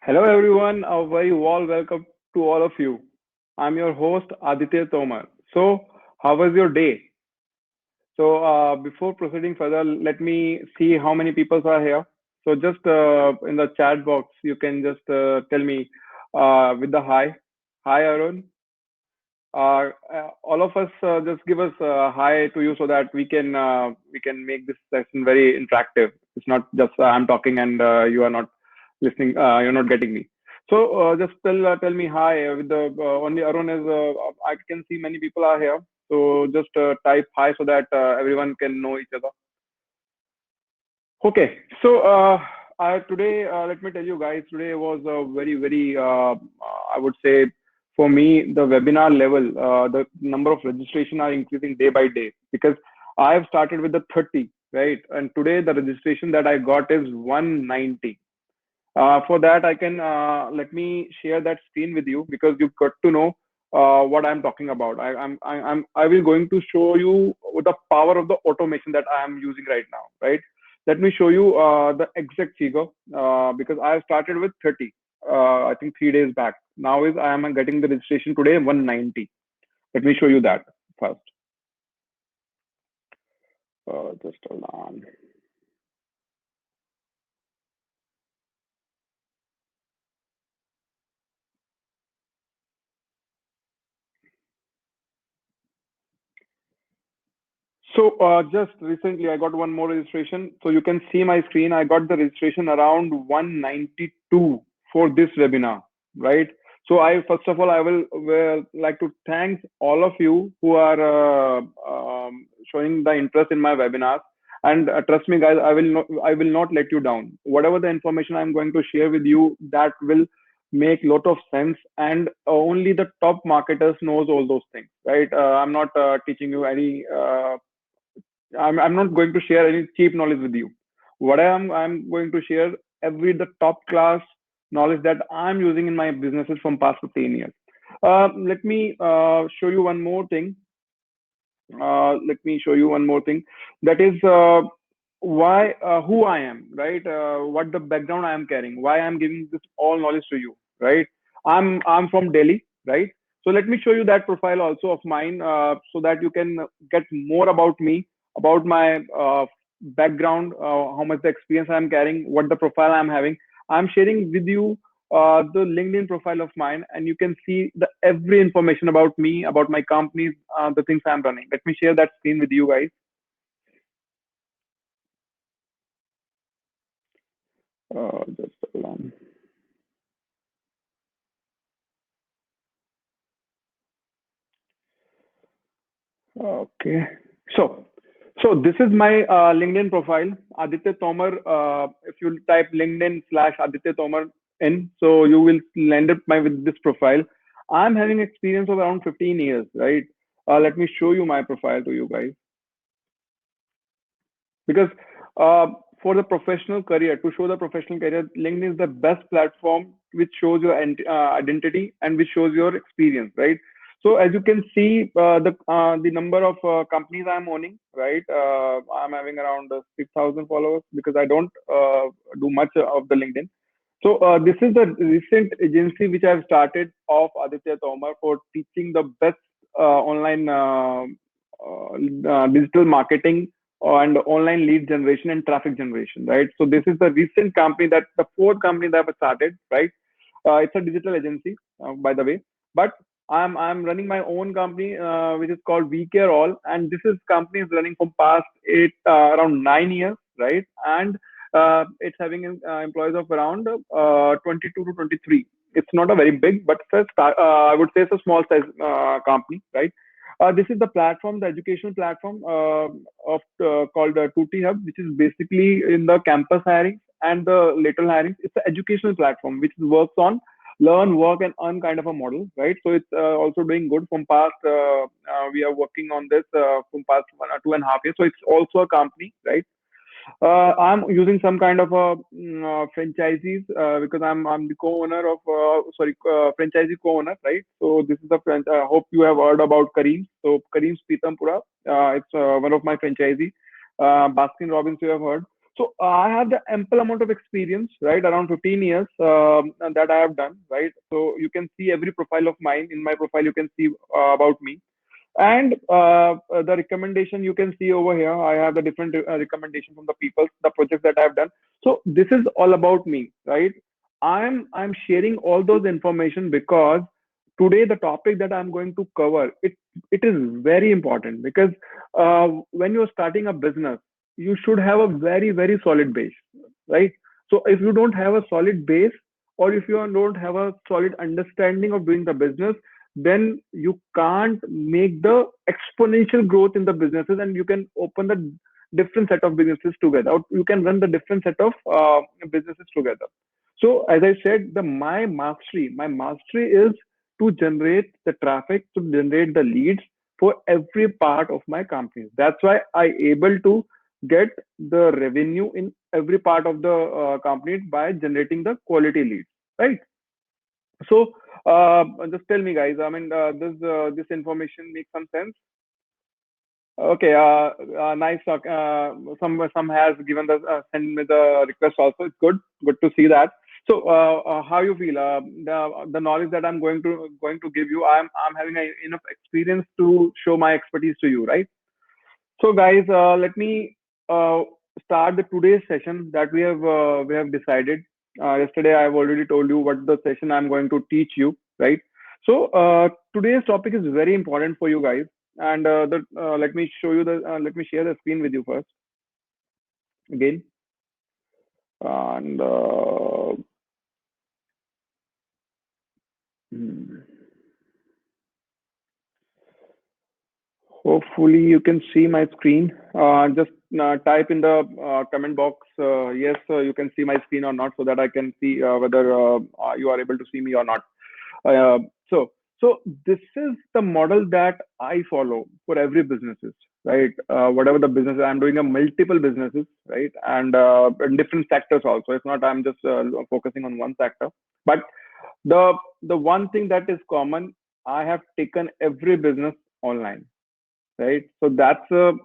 Hello everyone, a very warm welcome to all of you. I'm your host Aditya Tomar. So, how was your day? Before proceeding further, let me see how many people are here. So, just in the chat box, you can just tell me with the hi. Hi, Arun. All of us just give us hi to you so that we can make this session very interactive. It's not just I'm talking and you are not listening. You're not getting me. So just tell me hi. With the only Arun is I can see many people are here. So just type hi so that everyone can know each other. Okay. Today, let me tell you guys, today was a very, I would say, for me, the webinar level, the number of registration are increasing day by day because I have started with the 30, right? And today the registration that I got is 190. For that, I can let me share that screen with you because you've got to know what I'm talking about. I will going to show you the power of the automation that I am using right now, right? Let me show you the exact figure because I have started with 30. I think 3 days back. Now is I am getting the registration today 190. Let me show you that first. Just hold on. Just recently, I got one more registration. So you can see my screen. I got the registration around 192 for this webinar, right? So I first of all, I will like to thank all of you who are showing the interest in my webinars. And trust me, guys, I will not let you down. Whatever the information I'm going to share with you, that will make lot of sense. And only the top marketers knows all those things, right? I'm not teaching you any I'm not going to share any cheap knowledge with you. What I'm going to share every the top class knowledge that I'm using in my businesses from past 15 years. Let me show you one more thing. Let me show you one more thing. That is why who I am, right? What the background I am carrying, why I'm giving this all knowledge to you, right? I'm from Delhi, right? So let me show you that profile also of mine, so that you can get more about me, about my background, how much the experience I'm carrying, what the profile I'm having. I'm sharing with you the LinkedIn profile of mine, and you can see the every information about me, about my companies, the things I'm running. Let me share that screen with you guys. Just hold on. Okay. So, so this is my LinkedIn profile, Aditya Tomar. If you type LinkedIn/Aditya Tomar in, so you will land up my with this profile. I'm having experience of around 15 years, right? Let me show you my profile to you guys because uh, for the professional career, to show the professional career, LinkedIn is the best platform which shows your identity and which shows your experience, right? So as you can see, the number of companies I'm owning, right? I'm having around 6,000 followers because I don't do much of the LinkedIn. So this is the recent agency which I've started of Aditya Tomar for teaching the best online digital marketing and online lead generation and traffic generation, right? So this is the recent company that the fourth company that I've started, right? It's a digital agency, by the way, but I'm running my own company, which is called We Care All, and this is company is running from past around 9 years, right? And it's having employees of around 22 to 23. It's not a very big, but I would say it's a small size company, right? This is the platform, the educational platform of called Tutti Hub, which is basically in the campus hiring and the lateral hiring. It's an educational platform which works on learn, work, and earn kind of a model, right? So it's also doing good from past. We are working on this from past 2.5 years. So it's also a company, right? I'm using some kind of a franchisees because I'm the co-owner of franchisee co-owner, right? So this is the I hope you have heard about Kareem. So Kareem's Pitampura, it's one of my franchisee. Baskin Robbins you have heard. So I have the ample amount of experience, right? Around 15 years that I have done, right? So you can see every profile of mine. In my profile, you can see about me. And the recommendation you can see over here, I have the different recommendation from the people, the projects that I have done. So this is all about me, right? I'm sharing all those information because today the topic that I'm going to cover, it is very important because when you're starting a business, you should have a very solid base, right? So if you don't have a solid base, or if you don't have a solid understanding of doing the business, then you can't make the exponential growth in the businesses, and you can open the different set of businesses together, or you can run the different set of businesses together. So as I said, the my mastery is to generate the traffic, to generate the leads for every part of my company. That's why I able to get the revenue in every part of the company by generating the quality leads, right? So just tell me, guys. I mean, this information makes some sense. Okay. Nice. Some has given the send me the request also. It's good. Good to see that. So how you feel? The knowledge that I'm going to give you, I'm having enough experience to show my expertise to you, right? So, guys, let me uh, start the today's session that we have decided. Yesterday, I've already told you what the session I'm going to teach you, right? So, today's topic is very important for you guys, and let me show you the let me share the screen with you first again, and hmm, hopefully you can see my screen. Just type in the comment box yes, you can see my screen or not, so that I can see whether you are able to see me or not. Uh, so, so this is the model that I follow for every businesses, right? Whatever the business, I'm doing a multiple businesses, right? And in different sectors also. It's not I'm just focusing on one sector, but the one thing that is common, I have taken every business online, right? So that's the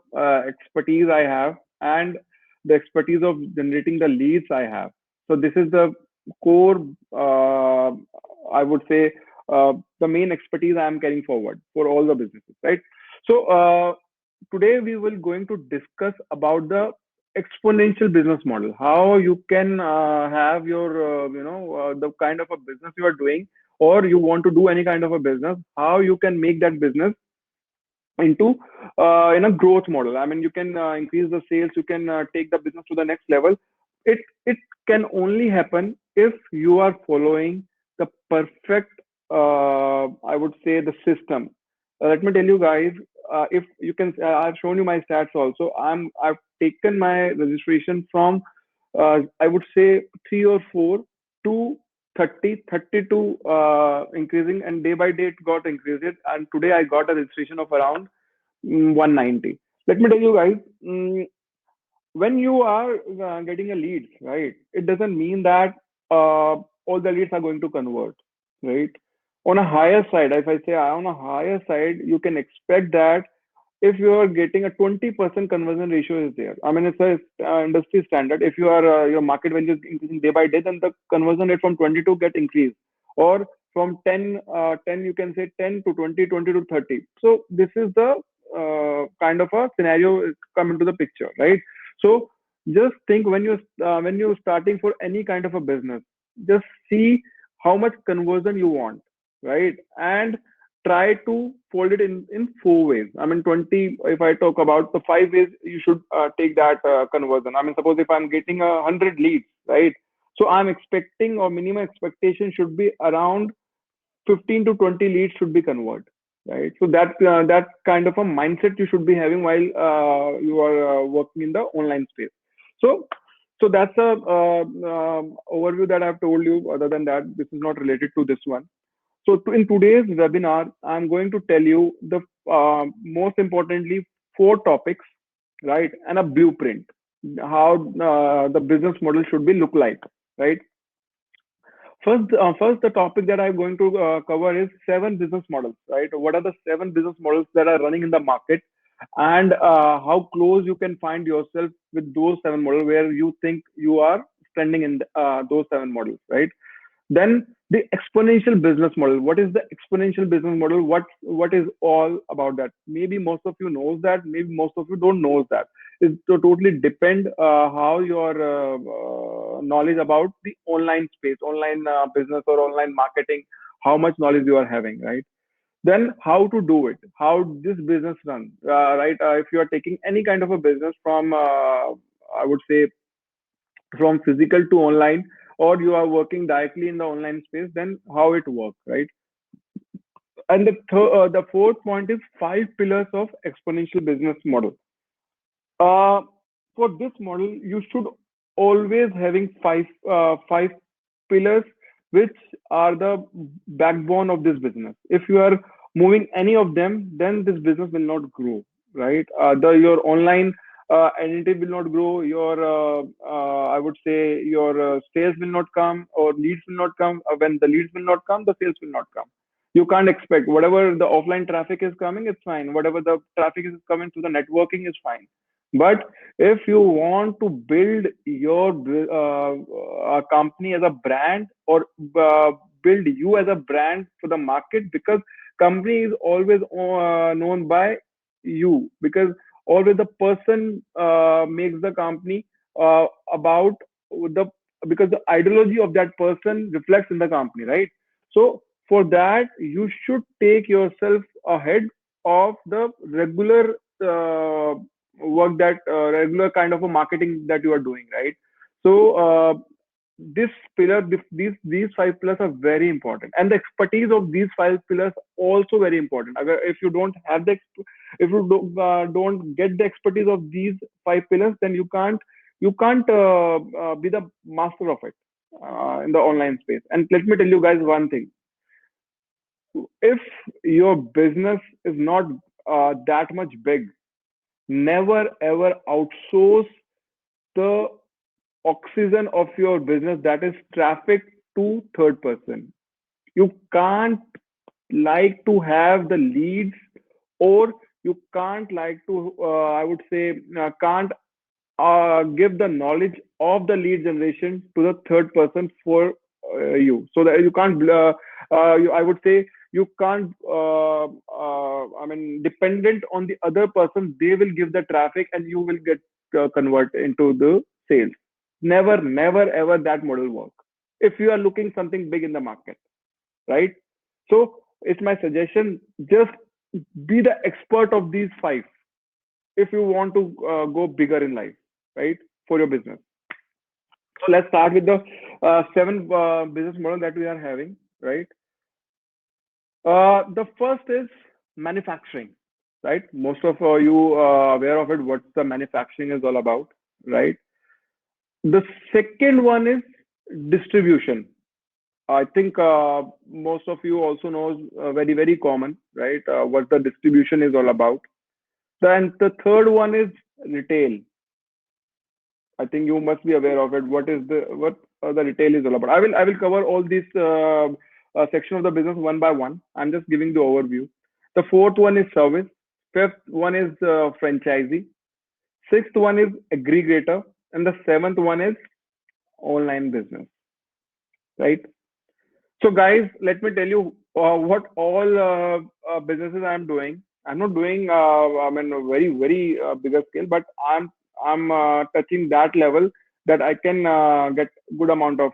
expertise I have, and the expertise of generating the leads I have. So this is the core, I would say, the main expertise I am carrying forward for all the businesses, right? So today we will going to discuss about the exponential business model, how you can have your, the kind of a business you are doing, or you want to do any kind of a business, how you can make that business into in a growth model. I mean, you can increase the sales, you can take the business to the next level. It can only happen if you are following the perfect, I would say, the system. Let me tell you guys, if you can, I've shown you my stats also. I've taken my registration from I would say 3 or 4 to 30 to increasing, and day by day it got increased. And today I got a registration of around 190. Let me tell you guys, when you are getting a lead, right, it doesn't mean that all the leads are going to convert, right? On a higher side, if I say on a higher side, you can expect that if you are getting a 20% conversion ratio is there. I mean, it's a industry standard. If you are your market value is increasing day by day, then the conversion rate from 22 get increased, or from 10 you can say 10 to 20, 20 to 30. So this is the kind of a scenario come into the picture, right? So just think when you're starting for any kind of a business, just see how much conversion you want, right? And try to fold it in 4 ways. I mean, 20, if I talk about the 5 ways you should take that conversion. I mean, suppose if I'm getting 100 leads, right? So I'm expecting, or minimum expectation should be around 15 to 20 leads should be converted, right? So that kind of a mindset you should be having while you are working in the online space. So so that's a overview that I've told you. Other than that, this is not related to this one. So in today's webinar, I'm going to tell you the most importantly 4 topics, right, and a blueprint how the business model should be look like, right? First, the topic that I'm going to cover is 7 business models, right? What are the 7 business models that are running in the market? and how close you can find yourself with those seven models where you think you are standing in those seven models, right? Then the exponential business model. What is the exponential business model? What is all about that? Maybe most of you knows that. Maybe most of you don't knows that. It to totally depend how your knowledge about the online space, online business or online marketing, how much knowledge you are having, right? Then how to do it, how this business run, right? If you are taking any kind of a business from, I would say, from physical to online, or you are working directly in the online space, then how it works, right? And the fourth point is five pillars of exponential business model. uh, for this model you should always having five pillars which are the backbone of this business. If you are moving any of them, then this business will not grow, right? The your online entity will not grow. Your I would say your sales will not come, or leads will not come. When the leads will not come, the sales will not come. You can't expect whatever the offline traffic is coming, it's fine. Whatever the traffic is coming to the networking is fine. But if you want to build your company as a brand, or build you as a brand for the market, because company is always known by you, because always the person makes the company about the, because the ideology of that person reflects in the company, right? So for that you should take yourself ahead of the regular work, that regular kind of a marketing that you are doing, right? So this pillar, these five pillars are very important, and the expertise of these five pillars also very important. If you don't have the if you don't get the expertise of these five pillars, then you can't be the master of it in the online space. And let me tell you guys one thing: if your business is not that much big, never ever outsource the oxygen of your business, that is traffic, to third person. You can't like to have the leads, or you can't like to I would say can't give the knowledge of the lead generation to the third person for you, so that you can't I would say you can't I mean dependent on the other person. They will give the traffic and you will get convert into the sales. Never ever that model work if you are looking something big in the market, right? So it's my suggestion, just be the expert of these five if you want to go bigger in life, right? For your business. So let's start with the seven business model that we are having, right? The first is manufacturing, right? Most of you aware of it, what the manufacturing is all about, right? The second one is distribution. I think most of you also knows, very common, right? What the distribution is all about. Then the third one is retail. I think you must be aware of it. What the retail is all about. I will cover all these section of the business one by one. I'm just giving the overview. The fourth one is service. Fifth one is franchisee. Sixth one is aggregator, and the seventh one is online business. Right. So, guys, let me tell you what all businesses I'm doing. I'm not doing, I mean, a very bigger scale, but I'm touching that level that I can get good amount of,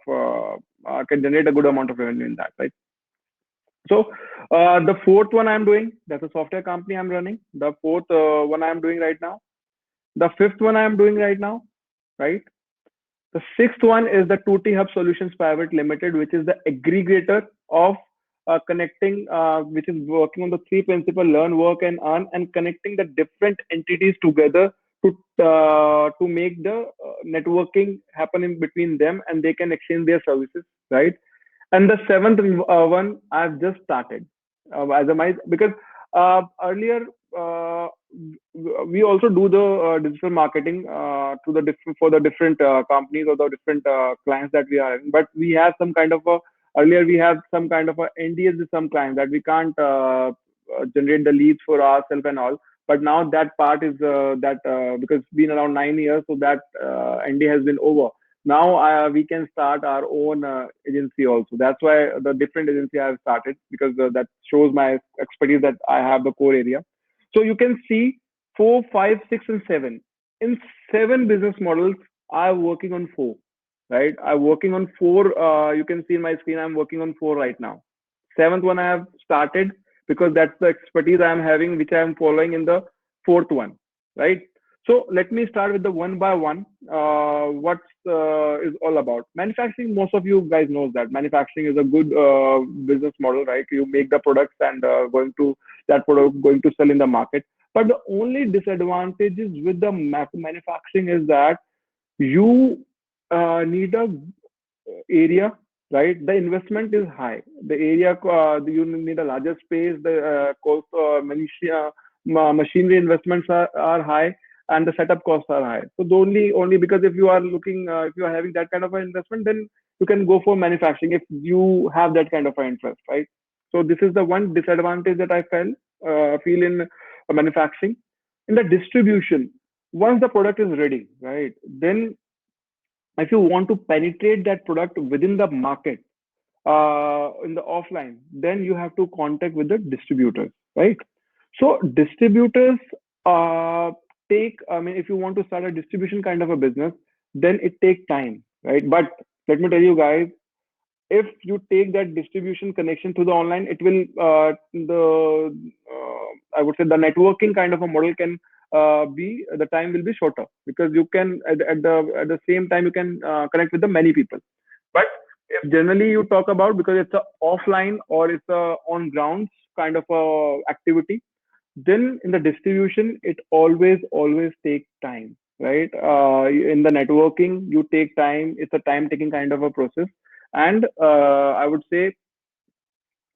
can generate a good amount of revenue in that, right? So, the fourth one I'm doing, that's a software company I'm running. The fourth one I'm doing right now. The fifth one I'm doing right now, right? The sixth one is the 2T Hub Solutions Private Limited, which is the aggregator of connecting, which is working on the three principle: learn, work, and earn, and connecting the different entities together to make the networking happen in between them, and they can exchange their services, right? And the seventh one I've just started as a my, because earlier we also do the digital marketing to the different, for the different companies or the different clients that we are in. But we have some kind of a, earlier we have some kind of a NDAs with some clients that we can't generate the leads for ourselves and all. But now that part is that because it's been around 9 years, so that ND has been over. Now we can start our own agency also. That's why the different agency I have started, because that shows my expertise that I have the core area. So you can see 4, 5, 6, and 7. In 7 business models, I'm working on 4. Right, I'm working on 4. You can see in my screen, I'm working on 4 right now. Seventh one I have started because that's the expertise I'm having, which I'm following in the fourth one. Right. So let me start with the one by one. What is all about manufacturing? Most of you guys knows that manufacturing is a good business model, right? You make the products and going to that product going to sell in the market. But the only disadvantages with the manufacturing is that you need a area, right? The investment is high. The area, you need a larger space. The cost, machinery investments are high, and the setup costs are high. So the only because if you are looking, if you are having that kind of an investment, then you can go for manufacturing if you have that kind of an interest, right? So this is the one disadvantage that I feel in manufacturing. In the distribution, once the product is ready, right, then if you want to penetrate that product within the market in the offline, then you have to contact with the distributors, right? So distributors take, I mean, if you want to start a distribution kind of a business, then it takes time, right? But let me tell you guys, if you take that distribution connection to the online, it will the I would say the networking kind of a model can be the time will be shorter, because you can at the same time you can connect with the many people. But if generally you talk about, because it's a offline or it's a on grounds kind of a activity, then in the distribution it always takes time, right? In the networking you take time. It's a time taking kind of a process. And I would say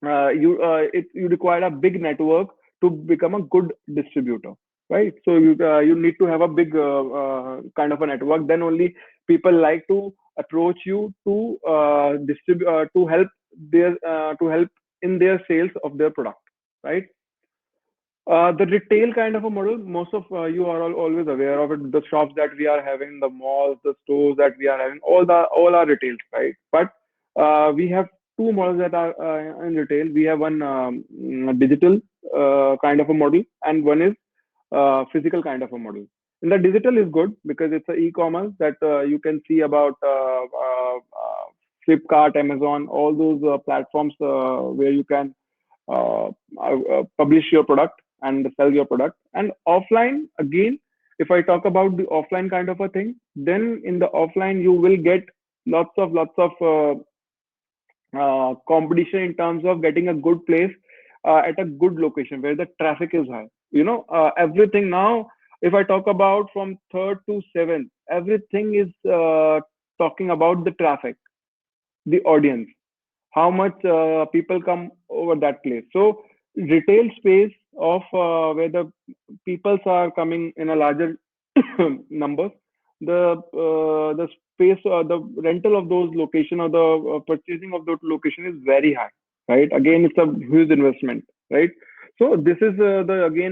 you require a big network to become a good distributor, right? So you need to have a big kind of a network, then only people like to approach you to distribute to help in their sales of their product, right? The retail kind of a model, most of you are always aware of it. The shops that we are having, the malls, the stores that we are having, all are retail, right? But we have two models that are in retail. We have one digital kind of a model, and one is physical kind of a model. And the digital is good because it's a e-commerce that you can see about Flipkart, Amazon, all those platforms where you can publish your product and sell your product. And offline, again, if I talk about the offline kind of a thing, then in the offline you will get lots of competition in terms of getting a good place at a good location where the traffic is high. Everything now, if I talk about from third to seventh, everything is talking about the traffic, the audience, how much people come over that place. So retail space of where the peoples are coming in a larger numbers, the space or the rental of those location or the purchasing of those location is very high, right? Again, it's a huge investment, right? So this is the again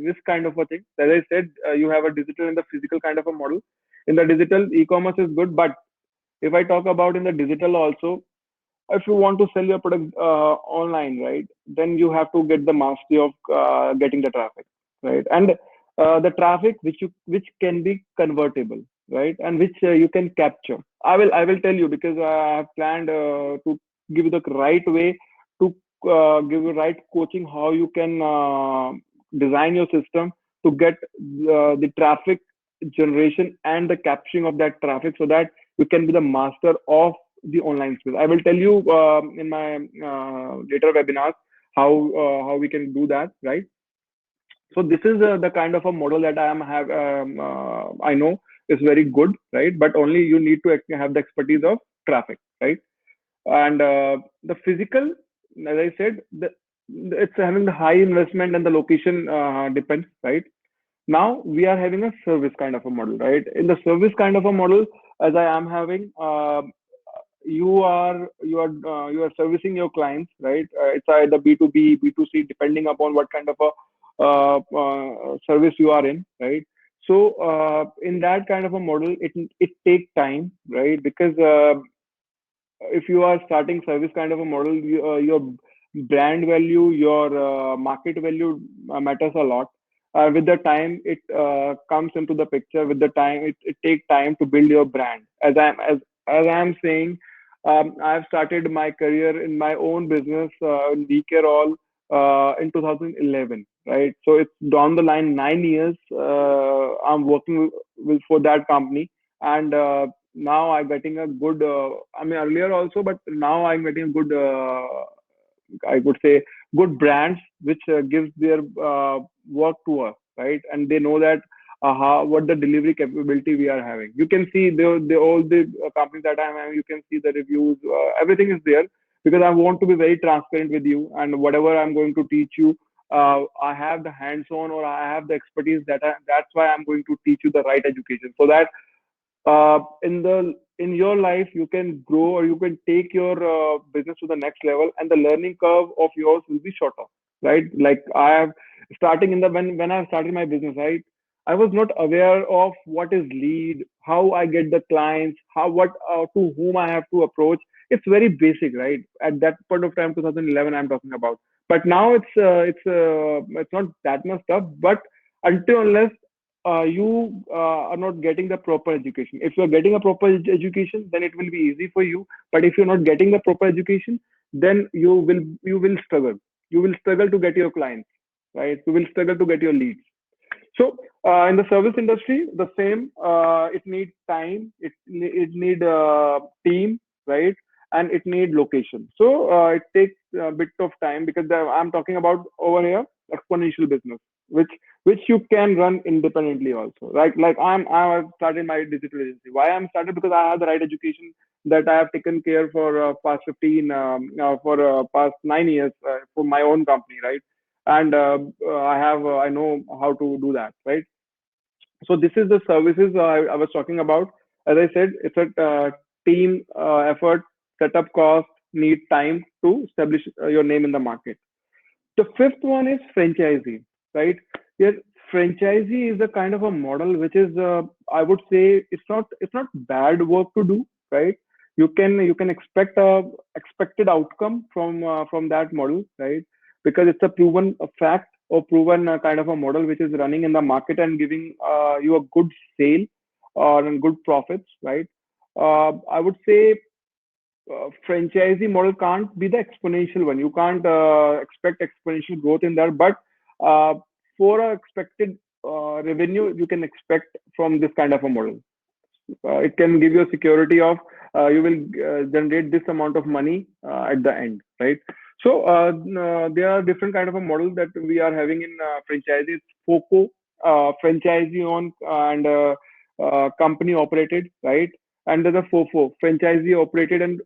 this kind of a thing. As I said, you have a digital and the physical kind of a model. In the digital, e-commerce is good, but if I talk about in the digital also, if you want to sell your product online, right, then you have to get the mastery of getting the traffic, right? And the traffic which can be convertible, right, and which you can capture. I will tell you, because I have planned to give you the right way to give you right coaching how you can design your system to get the traffic generation and the capturing of that traffic, so that you can be the master of the online space. I will tell you in my later webinars how we can do that, right? So this is the kind of a model that I know is very good, right? But only you need to have the expertise of traffic, right? And the physical, as I said, it's having the high investment, and the location depends, right? Now we are having a service kind of a model, right? In the service kind of a model, as I am having, you are servicing your clients, right? It's either B2B, B2C, depending upon what kind of a service you are in, right? So in that kind of a model, it takes time, right? Because if you are starting service kind of a model, your brand value, your market value matters a lot. With the time, it comes into the picture. With the time, it takes time to build your brand. As I'm saying, I've started my career in my own business in DK All in 2011, right? So it's down the line 9 years. I'm working for that company, and now I'm getting a good. I mean, earlier also, but now I'm getting a good. I would say good brands which gives their work to us, right? And they know that how what the delivery capability we are having. You can see the all the companies that I'm having. You can see the reviews. Everything is there because I want to be very transparent with you, and whatever I'm going to teach you. I have the hands-on or I have the expertise that's why I'm going to teach you the right education so that in your life you can grow or you can take your business to the next level and the learning curve of yours will be shorter, right? Like I have starting in the when I started my business, right? I was not aware of what is lead, how I get the clients, how what to whom I have to approach. It's very basic, right? At that point of time 2011 I'm talking about, but now it's not that much tough, but until unless you are not getting the proper education. If you're getting a proper education, then it will be easy for you. But if you're not getting the proper education, then you will struggle. You will struggle to get your clients, right? You will struggle to get your leads. So in the service industry, the same. It needs time. It need team, right? And it need location. So it takes a bit of time because I'm talking about over here exponential business, which you can run independently also. Like I started my digital agency. Why I'm started because I have the right education that I have taken care for past 15 for past 9 years for my own company, right? And I know how to do that, right? So this is the services I was talking about. As I said, it's a team effort, setup cost, need time to establish your name in the market. The fifth one is franchisee, right? Yes, franchisee is a kind of a model which is, I would say, it's not bad work to do, right? You can expect a expected outcome from that model, right? Because it's a proven a fact or proven kind of a model which is running in the market and giving you a good sale or good profits, right? I would say franchisee model can't be the exponential one. You can't expect exponential growth in there, but uh, for a expected revenue, you can expect from this kind of a model. It can give you a security of you will generate this amount of money at the end, right? So there are different kind of a model that we are having in franchises. FOCO, franchisee owned and company operated, right? And there's a FOFO, franchisee operated and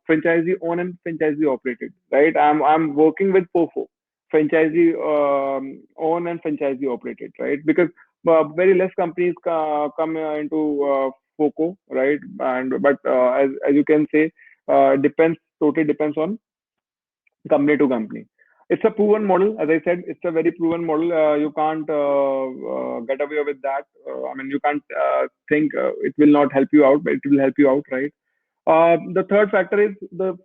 franchisee owned and franchisee operated, right? I'm working with FOFO, franchisee owned and franchisee operated, right? Because very less companies come into FOCO, right? And but as you can say, depends totally depends on company to company. It's a proven model, as I said. It's a very proven model. You can't get away with that. I mean, you can't think it will not help you out, but it will help you out, right? The third factor is the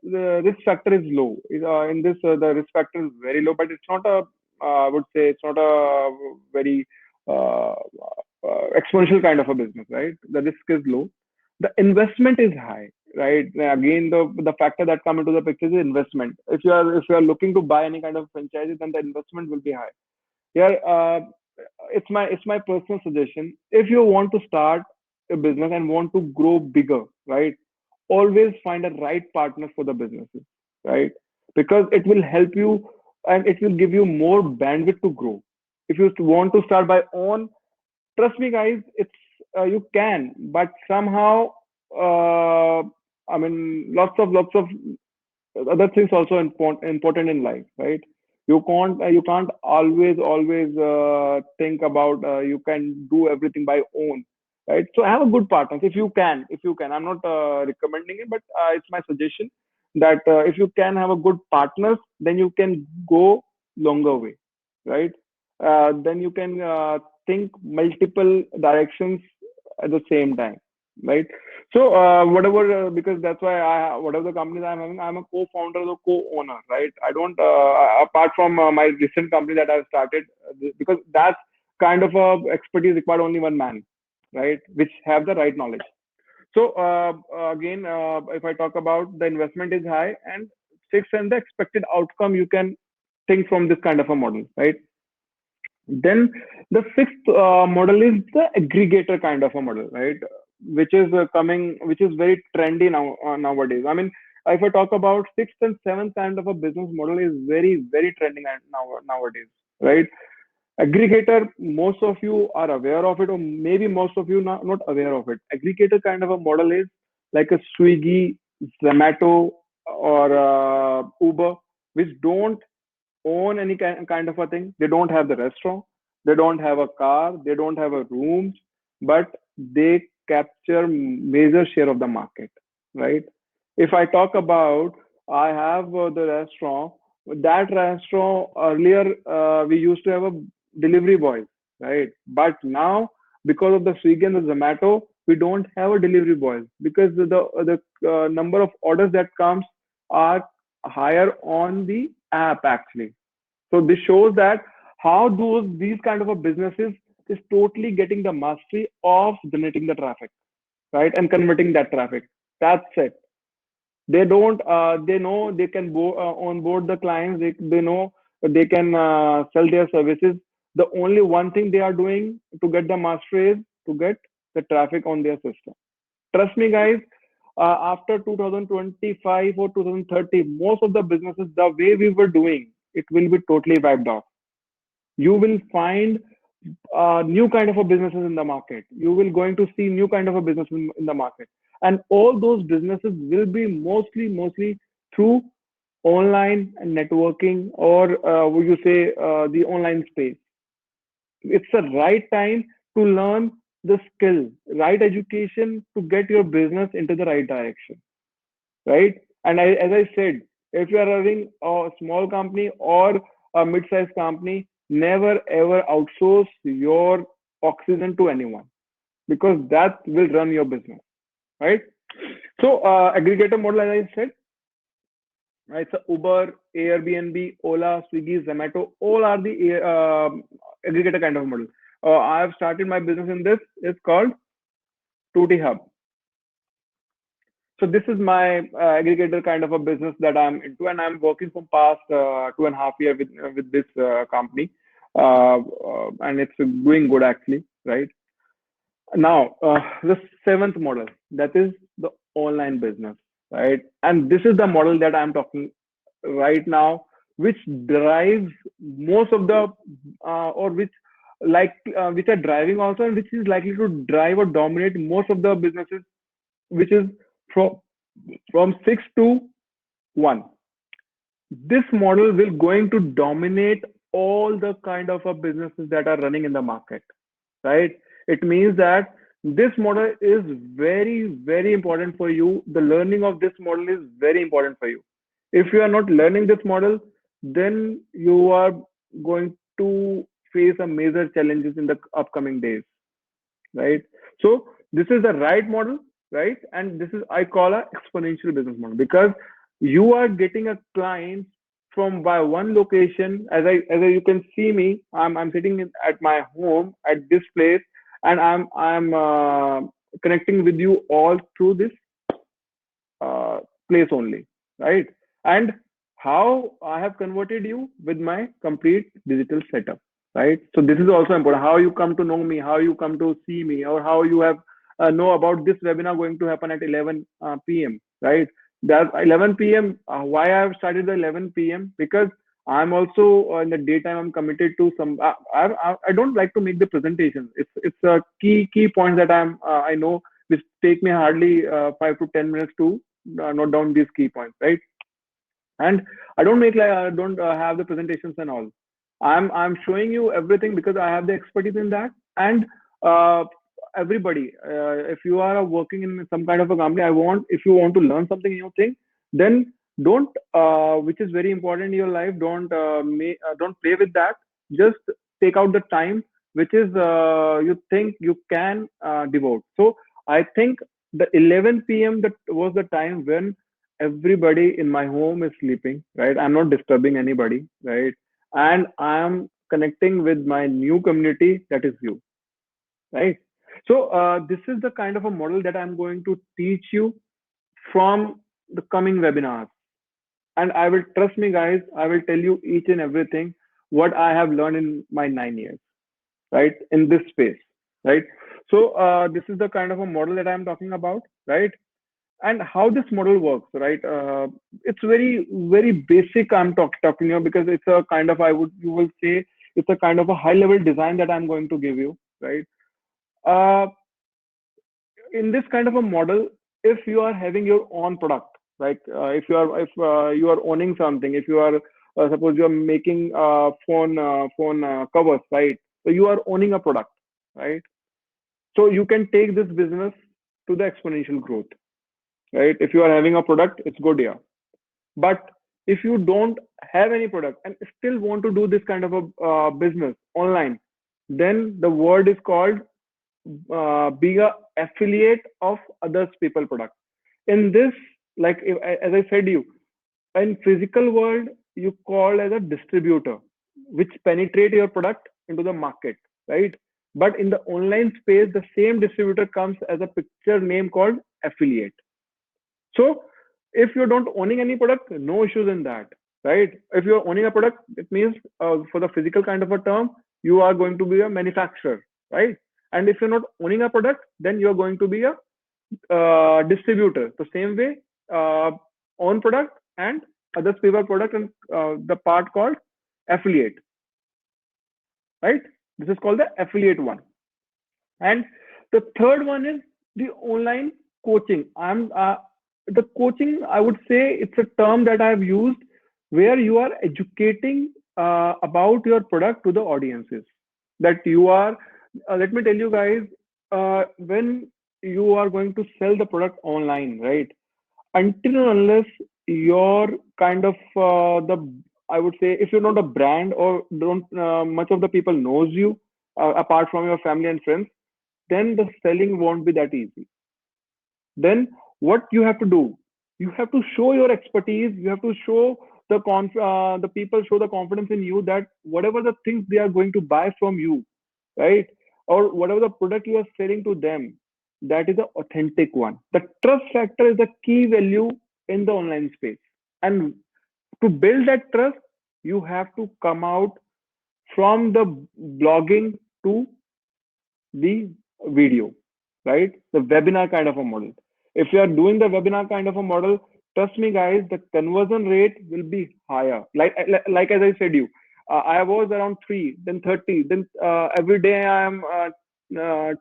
risk factor is low. In this, the risk factor is very low, but it's not a, I would say, it's not a very exponential kind of a business, right? The risk is low. The investment is high, right? Again, the factor that come into the picture is investment. If you are looking to buy any kind of franchise, then the investment will be high. Yeah, it's my personal suggestion. If you want to start a business and want to grow bigger, right? Always find a right partner for the businesses, right? Because it will help you and it will give you more bandwidth to grow. If you want to start by own, trust me, guys, it's you can, but somehow, uh, I mean, lots of other things also important in life, right? You can't always think about you can do everything by own, right? So have a good partners if you can. I'm not recommending it, but it's my suggestion that if you can have a good partners, then you can go longer way, right? then you can think multiple directions at the same time, right? So whatever, because that's why whatever the companies I'm having, I'm a co-founder or co-owner, right? I don't apart from my recent company that I've started, because that's kind of expertise required only one man, right? Which have the right knowledge. So again, if I talk about the investment is high and fixed and the expected outcome, you can think from this kind of a model, right? Then the sixth model is the aggregator kind of a model, right? Which is coming, which is very trendy nowadays. I mean, if I talk about sixth and seventh kind of a business model is very trending nowadays, right? Aggregator, most of you are aware of it, or maybe most of you not aware of it. Aggregator kind of a model is like a Swiggy, Zomato, or Uber, which don't own any kind of a thing. They don't have the restaurant, they don't have a car, they don't have a rooms, but they capture major share of the market, right? If I talk about, I have the restaurant. That restaurant earlier we used to have a delivery boy, right? But now because of the Swiggy and the Zomato, we don't have a delivery boy because the number of orders that comes are higher on the app actually. So this shows that how these kind of a businesses is totally getting the mastery of generating the traffic, right, and converting that traffic. That's it. They don't. They know they can onboard the clients. They know they can sell their services. The only one thing they are doing to get the mastery is to get the traffic on their system. Trust me, guys. After 2025 or 2030, most of the businesses, the way we were doing, it will be totally wiped off. You will find new kind of a businesses in the market. You will going to see new kind of a business in the market, and all those businesses will be mostly through online and networking, or would you say the online space. It's the right time to learn the skill, right education to get your business into the right direction, right? And as I said, if you are running a small company or a mid-sized company, never ever outsource your oxygen to anyone because that will run your business, right? So aggregator model, as I said, right? So Uber, Airbnb, Ola, Swiggy, Zomato, all are the aggregator kind of model. I have started my business in this. It's called 2T Hub. So this is my aggregator kind of a business that I'm into, and I'm working from past 2.5 years with this company, and it's doing good actually, right? Now, the seventh model, that is the online business, right? And this is the model that I'm talking right now, which drives most of the or which which are driving also, and which is likely to drive or dominate most of the businesses, which is from six to one. This model will going to dominate all the kind of businesses that are running in the market, right? It means that this model is very important for you. The learning of this model is very important for you. If you are not learning this model, then you are going to face a major challenges in the upcoming days, right? So this is the right model, right? And this is I call a exponential business model because you are getting a client from by one location. As you can see me, I'm sitting at my home at this place, and I'm connecting with you all through this place only, right? And how I have converted you with my complete digital setup, right? So this is also important. How you come to know me, how you come to see me, or how you have know about this webinar going to happen at 11 p.m. Right? That 11 p.m. Why I have started the 11 p.m. because I'm also in the daytime. I'm committed to some. I don't like to make the presentation. It's a key points that I know which take me hardly 5 to 10 minutes to note down these key points, right? And I don't make like I don't have the presentations and all. I'm showing you everything because I have the expertise in that. And uh, everybody, if you are working in some kind of a company, I want if you want to learn something new thing, then don't which is very important in your life. Don't play with that. Just take out the time which is you think you can devote. So I think the 11 p.m. that was the time when everybody in my home is sleeping, right? I'm not disturbing anybody, right? And I'm connecting with my new community, that is you, right? So this is the kind of a model that I'm going to teach you from the coming webinars. And I will, trust me, guys, I will tell you each and everything what I have learned in my 9 years, right? In this space, right? So this is the kind of a model that I'm talking about, right? And how this model works, right? It's very, very basic. I'm talking here because it's a kind of, you will say, it's a kind of a high level design that I'm going to give you, right? Uh, in this kind of a model, if you are having your own product, like if you are owning something, if you are suppose you are making phone covers, right? So you are owning a product, right? So you can take this business to the exponential growth, right? If you are having a product, it's good, yeah. But if you don't have any product and still want to do this kind of a business online, then the word is called being a affiliate of others people product. In this, like as I said you, in physical world you call as a distributor, which penetrate your product into the market, right? But in the online space, the same distributor comes as a picture name called affiliate. So if you don't owning any product, no issues in that, right? If you're owning a product, it means for the physical kind of a term, you are going to be a manufacturer, right? And if you're not owning a product, then you're going to be a distributor. The same way, uh, own product and others people product, and the part called affiliate, right? This is called the affiliate one. And the third one is the online coaching. The coaching, I would say it's a term that I've used where you are educating about your product to the audiences. That you are, let me tell you guys, when you are going to sell the product online, right? Until and unless your kind of I would say, if you're not a brand or don't much of the people knows you apart from your family and friends, then the selling won't be that easy. Then what you have to do, you have to show your expertise, you have to show the people show the confidence in you that whatever the things they are going to buy from you, right? Or whatever the product you are selling to them, that is the authentic one. The trust factor is the key value in the online space. And to build that trust, you have to come out from the blogging to the video, right? The webinar kind of a model. If you are doing the webinar kind of a model, trust me, guys, the conversion rate will be higher. Like as I said, I was around 3, then 30, then every day I am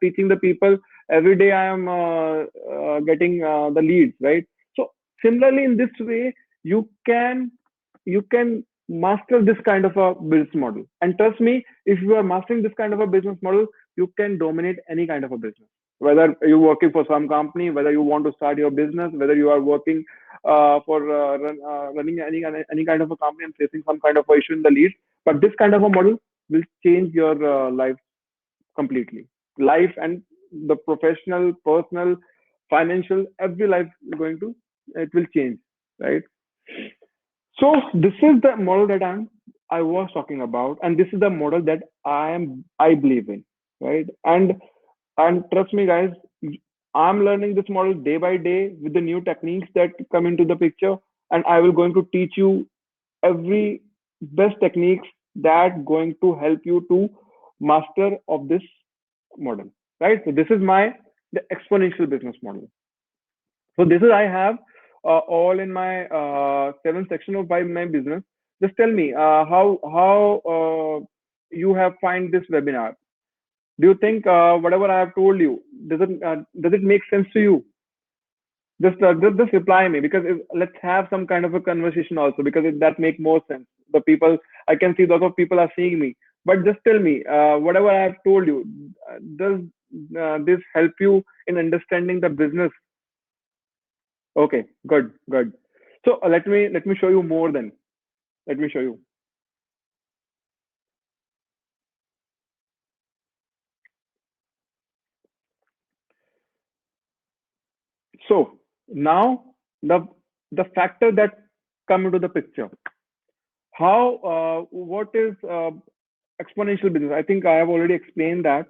teaching the people. Every day I am getting the leads, right? So similarly, in this way, you can master this kind of a business model. And trust me, if you are mastering this kind of a business model, you can dominate any kind of a business. Whether you're working for some company, whether you want to start your business, whether you are working running any kind of a company and facing some kind of issue in the lead, but this kind of a model will change your life completely. Life and the professional, personal, financial, every life going to it will change, right? So this is the model that I was talking about, and this is the model that I believe in, right? And trust me, guys, I'm learning this model day by day with the new techniques that come into the picture, and I will going to teach you every best techniques that going to help you to master of this model, right? So this is the exponential business model. So this is I have all in my 7 section of my business. Just tell me how you have find this webinar. Do you think whatever I have told you does it make sense to you? Just reply me, because let's have some kind of a conversation also, because that make more sense. The people, I can see a lot of people are seeing me, but just tell me whatever I have told you, does this help you in understanding the business? Okay, good, good. So let me show you more then. Let me show you. So now the factor that come into the picture. How what is exponential business? I think I have already explained that.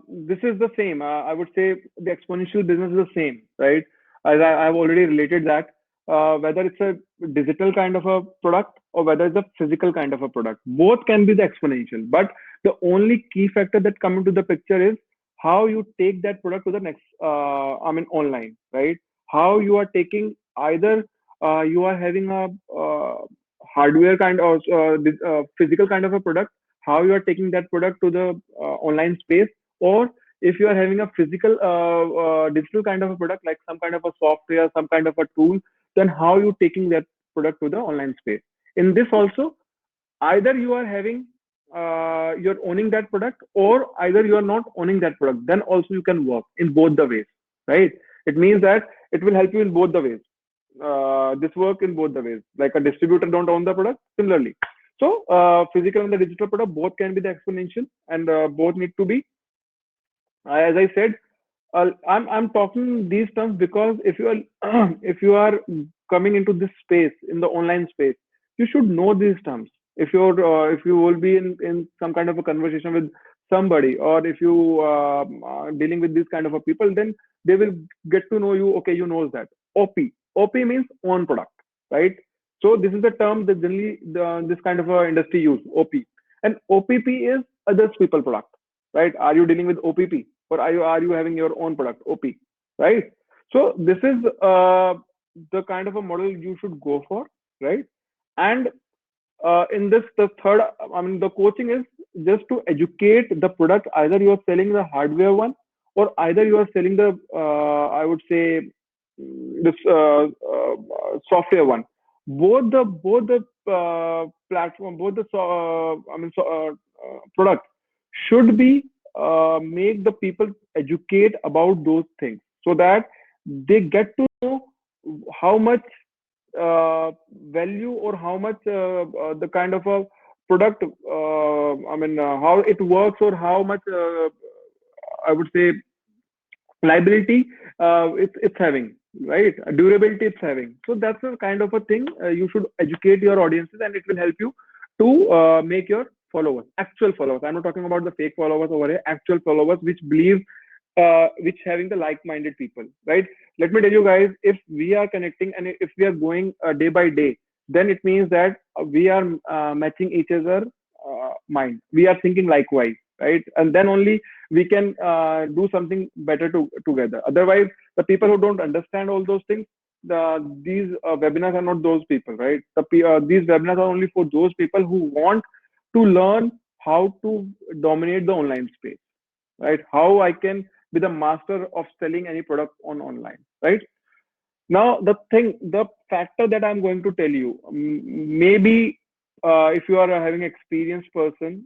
This is the same. I would say the exponential business is the same, right? As I've already related that, whether it's a digital kind of a product or whether it's a physical kind of a product, both can be the exponential. But the only key factor that come into the picture is how you take that product to the next, online, right? How you are taking either you are having a hardware kind of physical kind of a product, how you are taking that product to the online space, or if you are having a physical digital kind of a product like some kind of a software, some kind of a tool, then how you taking that product to the online space. In this also, either you are having you're owning that product, or either you are not owning that product, then also you can work in both the ways, right? It means that it will help you in both the ways. This work in both the ways, like a distributor don't own the product similarly. So physical and the digital product both can be the exponential, and both need to be, as I said, I'm talking these terms because if you are if you are coming into this space in the online space, you should know these terms. If you will be in some kind of a conversation with somebody, or if you are dealing with these kind of a people, then they will get to know you. Okay, you knows that OP means own product, right? So this is the term that generally this kind of a industry use, OP, and OPP is others people product, right? Are you dealing with OPP, or are you having your own product, OP, right? So this is the kind of a model you should go for, right? And in this, the third, the coaching is just to educate the product. Either you are selling the hardware one, or either you are selling the I would say this software one. Both the platform, both the product should be make the people educate about those things, so that they get to know how much value, or how much the kind of a product, how it works, or how much I would say liability it's having, right? Durability it's having. So that's a kind of a thing you should educate your audiences, and it will help you to make your followers, actual followers. I'm not talking about the fake followers over here, actual followers which believe, which having the like-minded people, right? Let me tell you guys, if we are connecting and if we are going day by day, then it means that we are matching each other mind. We are thinking likewise, right? And then only we can do something better together. Otherwise, the people who don't understand all those things, these webinars are not those people, right? These webinars are only for those people who want to learn how to dominate the online space, right? How I can be the master of selling any product on online, right? Now, the factor that I'm going to tell you, maybe if you are having experienced person,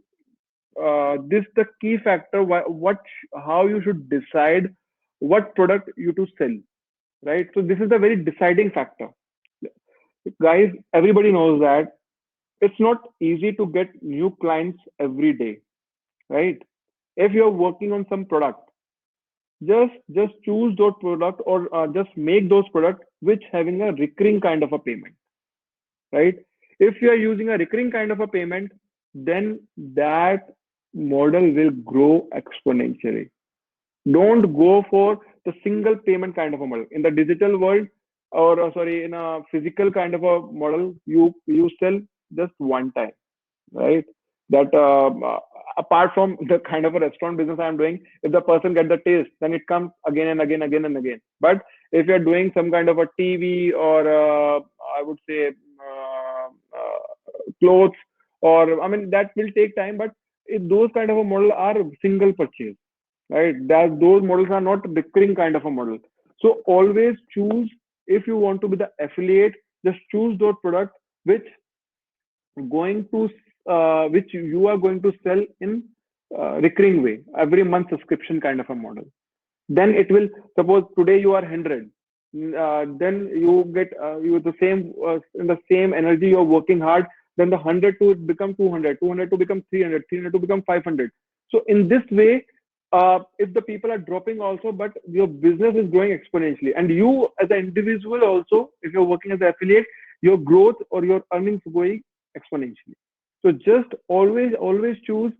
this the key factor. How you should decide what product you to sell, right? So this is a very deciding factor, guys. Everybody knows that it's not easy to get new clients every day, right? If you're working on some product, just choose those product, or just make those product which having a recurring kind of a payment, right? If you are using a recurring kind of a payment, then that model will grow exponentially. Don't go for the single payment kind of a model in the digital world, or sorry, in a physical kind of a model. You sell just one time, right? That apart from the kind of a restaurant business I'm doing, if the person get the taste, then it comes again and again, again and again. But if you're doing some kind of a TV, or I would say clothes, or that will take time. But if those kind of a model are single purchase, right? That those models are not recurring kind of a model. So always choose, if you want to be the affiliate, just choose those products which going to which you are going to sell in recurring way, every month subscription kind of a model. Then it will, suppose today you are 100, then you get you the same in the same energy you're working hard, then the 100 to become 200, 200 to become 300, 300 to become 500. So in this way, if the people are dropping also, but your business is growing exponentially, and you as an individual also, if you're working as an affiliate, your growth or your earnings going exponentially. So just always choose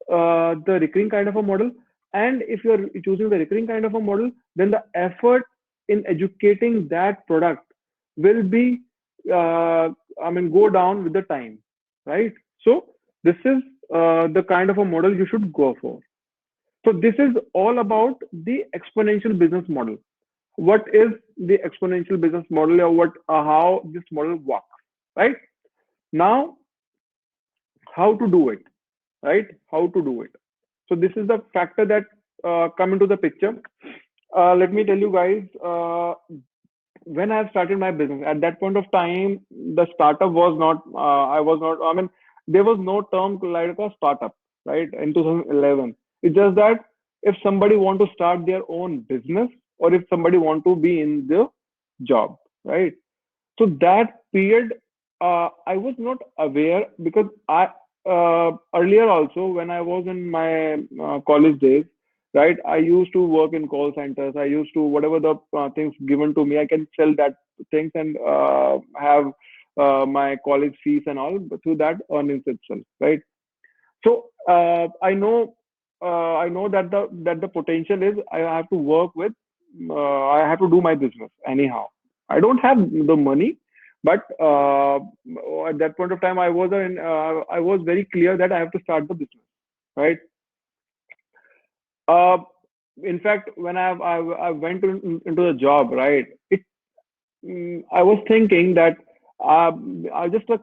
the recurring kind of a model. And if you're choosing the recurring kind of a model, then the effort in educating that product will be, go down with the time, right? So this is the kind of a model you should go for. So this is all about the exponential business model. What is the exponential business model, or what how this model works, right? Now, how to do it, right? How to do it. So this is the factor that come into the picture. Let me tell you guys, when I started my business, at that point of time, the startup was not, I was not, there was no term like a startup, right? In 2011. It's just that if somebody want to start their own business, or if somebody want to be in the job, right? So that period, I was not aware, because I earlier also, when I was in my college days, right, I used to work in call centers. I used to, whatever the things given to me, I can sell that things and have my college fees and all through that earnings itself, right? So I know that the potential is, I have to work with, I have to do my business anyhow. I don't have the money, but at that point of time, I was very clear that I have to start the business, right? Uh, in fact, when I went into the job, right, I was thinking that I just a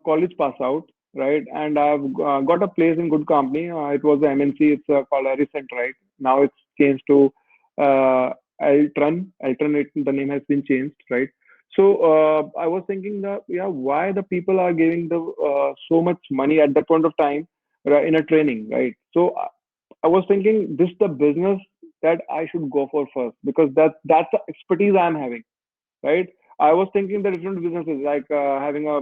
college pass out, right? And I've got a place in good company. It was a MNC. It's called Harrison, right? Now it's changed to Altron. The name has been changed, right? So I was thinking that, yeah, why the people are giving the so much money at that point of time, right, in a training, right? So I was thinking this is the business that I should go for first, because that's the expertise I'm having, right? I was thinking the different businesses, like having a,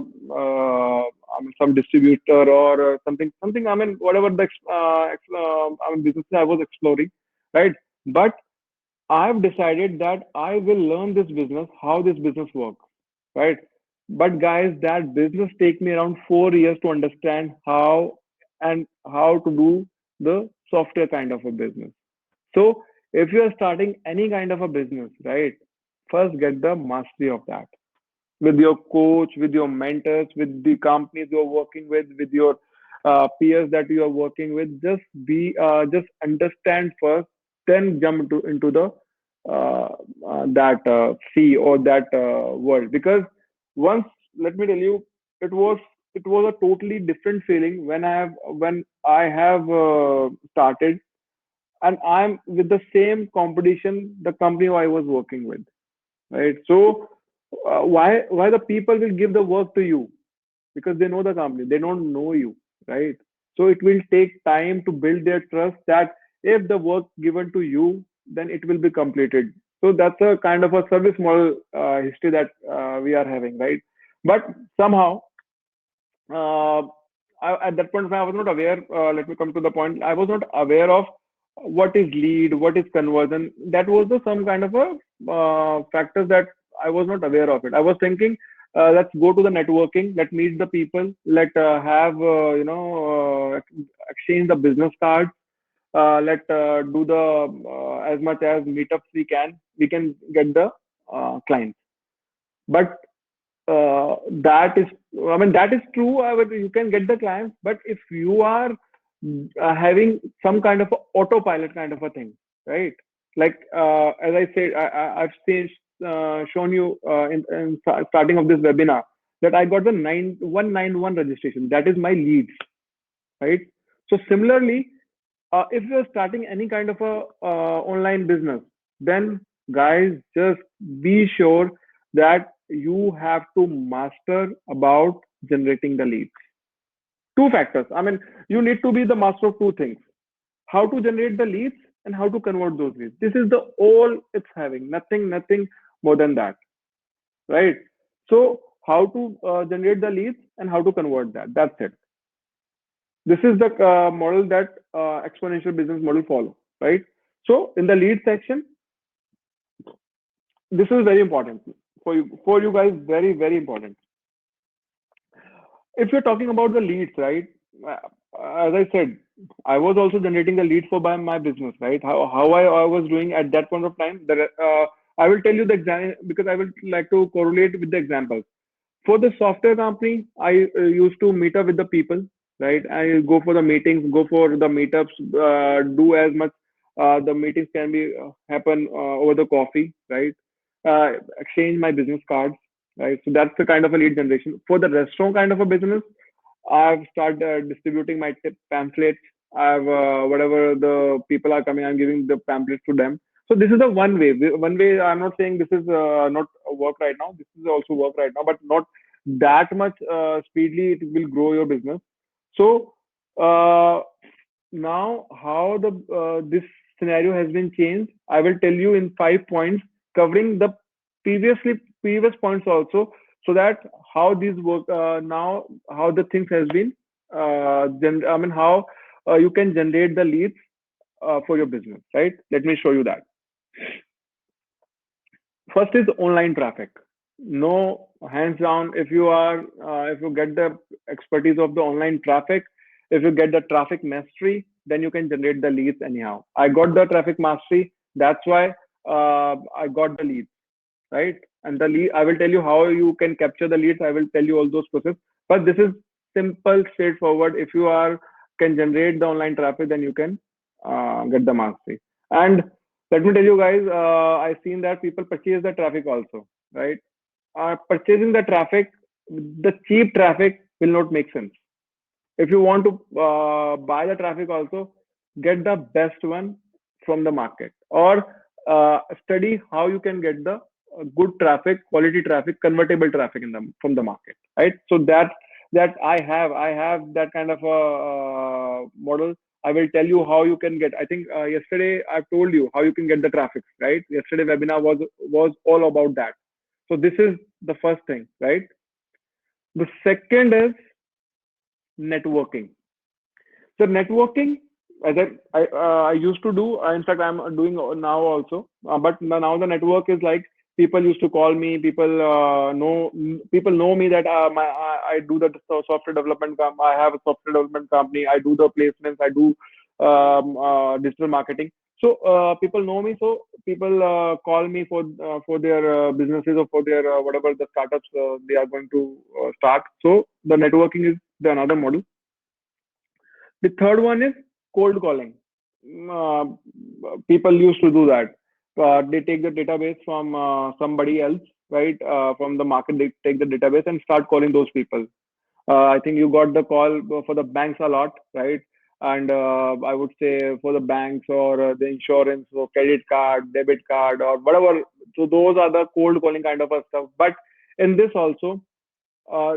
some distributor, or something. Whatever the businesses I was exploring, right? But I've decided that I will learn this business, how this business works, right? But guys, that business take me around 4 years to understand how to do the software kind of a business. So if you are starting any kind of a business, right, first get the mastery of that, with your coach, with your mentors, with the companies you're working with your peers that you are working with. Just understand first, then jump into the that sea, or that world. Because once, let me tell you, it was it was a totally different feeling when I have started, and I'm with the same competition, the company I was working with, right? So why the people will give the work to you? Because they know the company, they don't know you, right? So it will take time to build their trust, that if the work given to you, then it will be completed. So that's a kind of a service model history that we are having, right? But somehow, uh, at that point of time, I was not aware. Let me come to the point. I was not aware of what is lead, what is conversion. That was the some kind of a factors that I was not aware of it. I was thinking, let's go to the networking, let meet the people, let have exchange the business cards, let do the as much as meetups we can get the clients. But that is, that is true. However, you can get the clients, but if you are having some kind of a autopilot kind of a thing, right? Like as I said, I've seen, shown you in starting of this webinar, that I got the 9191 registration. That is my leads, right? So similarly, if you're starting any kind of a online business, then guys, just be sure that you have to master about generating the leads. Two factors. You need to be the master of two things: how to generate the leads and how to convert those leads. This is the all it's having. Nothing more than that, right? So how to generate the leads and how to convert that. That's it. This is the model that exponential business model follow, right? So in the lead section, this is very important for you guys, very very important. If you're talking about the leads, right? As I said, I was also generating the leads for my business, right? How I was doing at that point of time. That I will tell you the example because I would like to correlate with the examples. For the software company, I used to meet up with the people, right? I go for the meetings, go for the meetups, do as much. The meetings can be happen over the coffee, right? Exchange my business cards, right? So that's the kind of a lead generation. For the restaurant kind of a business, I've started distributing my tip pamphlets. I've whatever the people are coming, I'm giving the pamphlets to them. So this is the one way. One way. I'm not saying this is not work right now. This is also work right now, but not that much speedily. It will grow your business. So uh, now, how the this scenario has been changed, I will tell you in 5 points, covering the previous points also, so that how these work now, how the things has been, I mean, how you can generate the leads for your business, right? Let me show you that. First is online traffic. No, hands down, if you get the expertise of the online traffic, if you get the traffic mastery, then you can generate the leads anyhow. I got the traffic mastery. That's why I got the leads, right? And the lead, I will tell you how you can capture the leads. I will tell you all those process. But this is simple, straightforward. If you are can generate the online traffic, then you can get the mastery. And let me tell you guys, I've seen that people purchase the traffic also, right? Purchasing the traffic, the cheap traffic will not make sense. If you want to buy the traffic also, get the best one from the market, or study how you can get the good traffic, quality traffic, convertible traffic in the from the market, right? So that I have that kind of a model. I will tell you how you can get. I think yesterday I told you how you can get the traffic, right? Yesterday webinar was all about that. So this is the first thing, right? The second is networking. So networking, as I used to do, in fact, I'm doing now also. But now the network is like people used to call me. People know me that I do the software development. I have a software development company. I do the placements. I do digital marketing. So people know me. So people call me for their businesses or for their whatever the startups they are going to start. So the networking is the another model. The third one is cold calling. People used to do that. They take the database from somebody else, right? From the market, they take the database and start calling those people. I think you got the call for the banks a lot, right? And I would say for the banks or the insurance or credit card, debit card, or whatever. So those are the cold calling kind of a stuff. But in this also,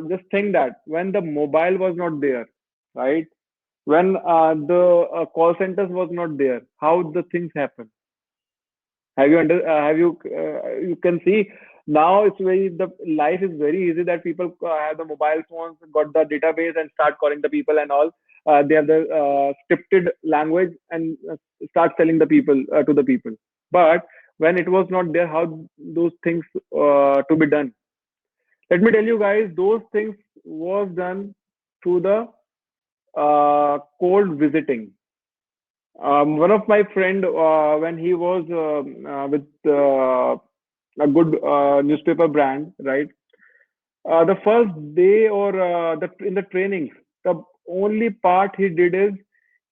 just think that when the mobile was not there, right? When the call centers was not there, how the things happen. Have you you can see now it's very the life is very easy that people have the mobile phones, got the database and start calling the people and all. They have the scripted language and start selling the people to the people. But when it was not there, how those things to be done? Let me tell you guys, those things was done through the cold visiting. One of my friend, when he was with a good newspaper brand, right? The first day or in the trainings, the only part he did is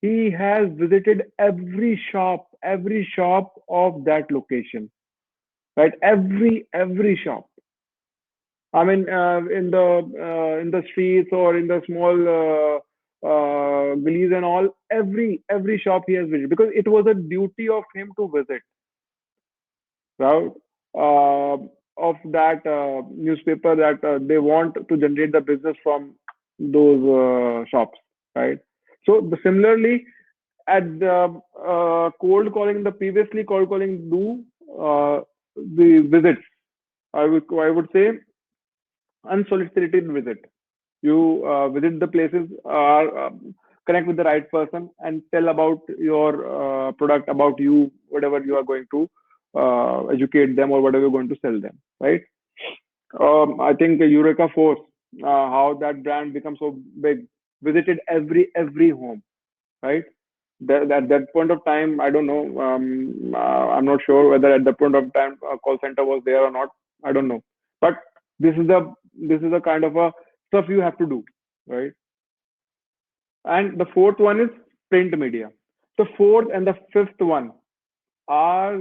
he has visited every shop of that location, right? Every shop. I mean, in the streets or in the small gullies and all, every shop he has visited because it was a duty of him to visit, right? Uh, of that newspaper that they want to generate the business from those shops, right? So similarly, at the the previously cold calling do the visits. I would say unsolicited visit. You visit the places, connect with the right person and tell about your product, about you, whatever you are going to educate them or whatever you're going to sell them, right? I think Eureka Force, how that brand becomes so big, visited every home, right? At that point of time, I don't know. I'm not sure whether at that point of time a call center was there or not. I don't know. But this is the kind of a stuff you have to do, right? And the fourth one is print media. The fourth and the fifth one are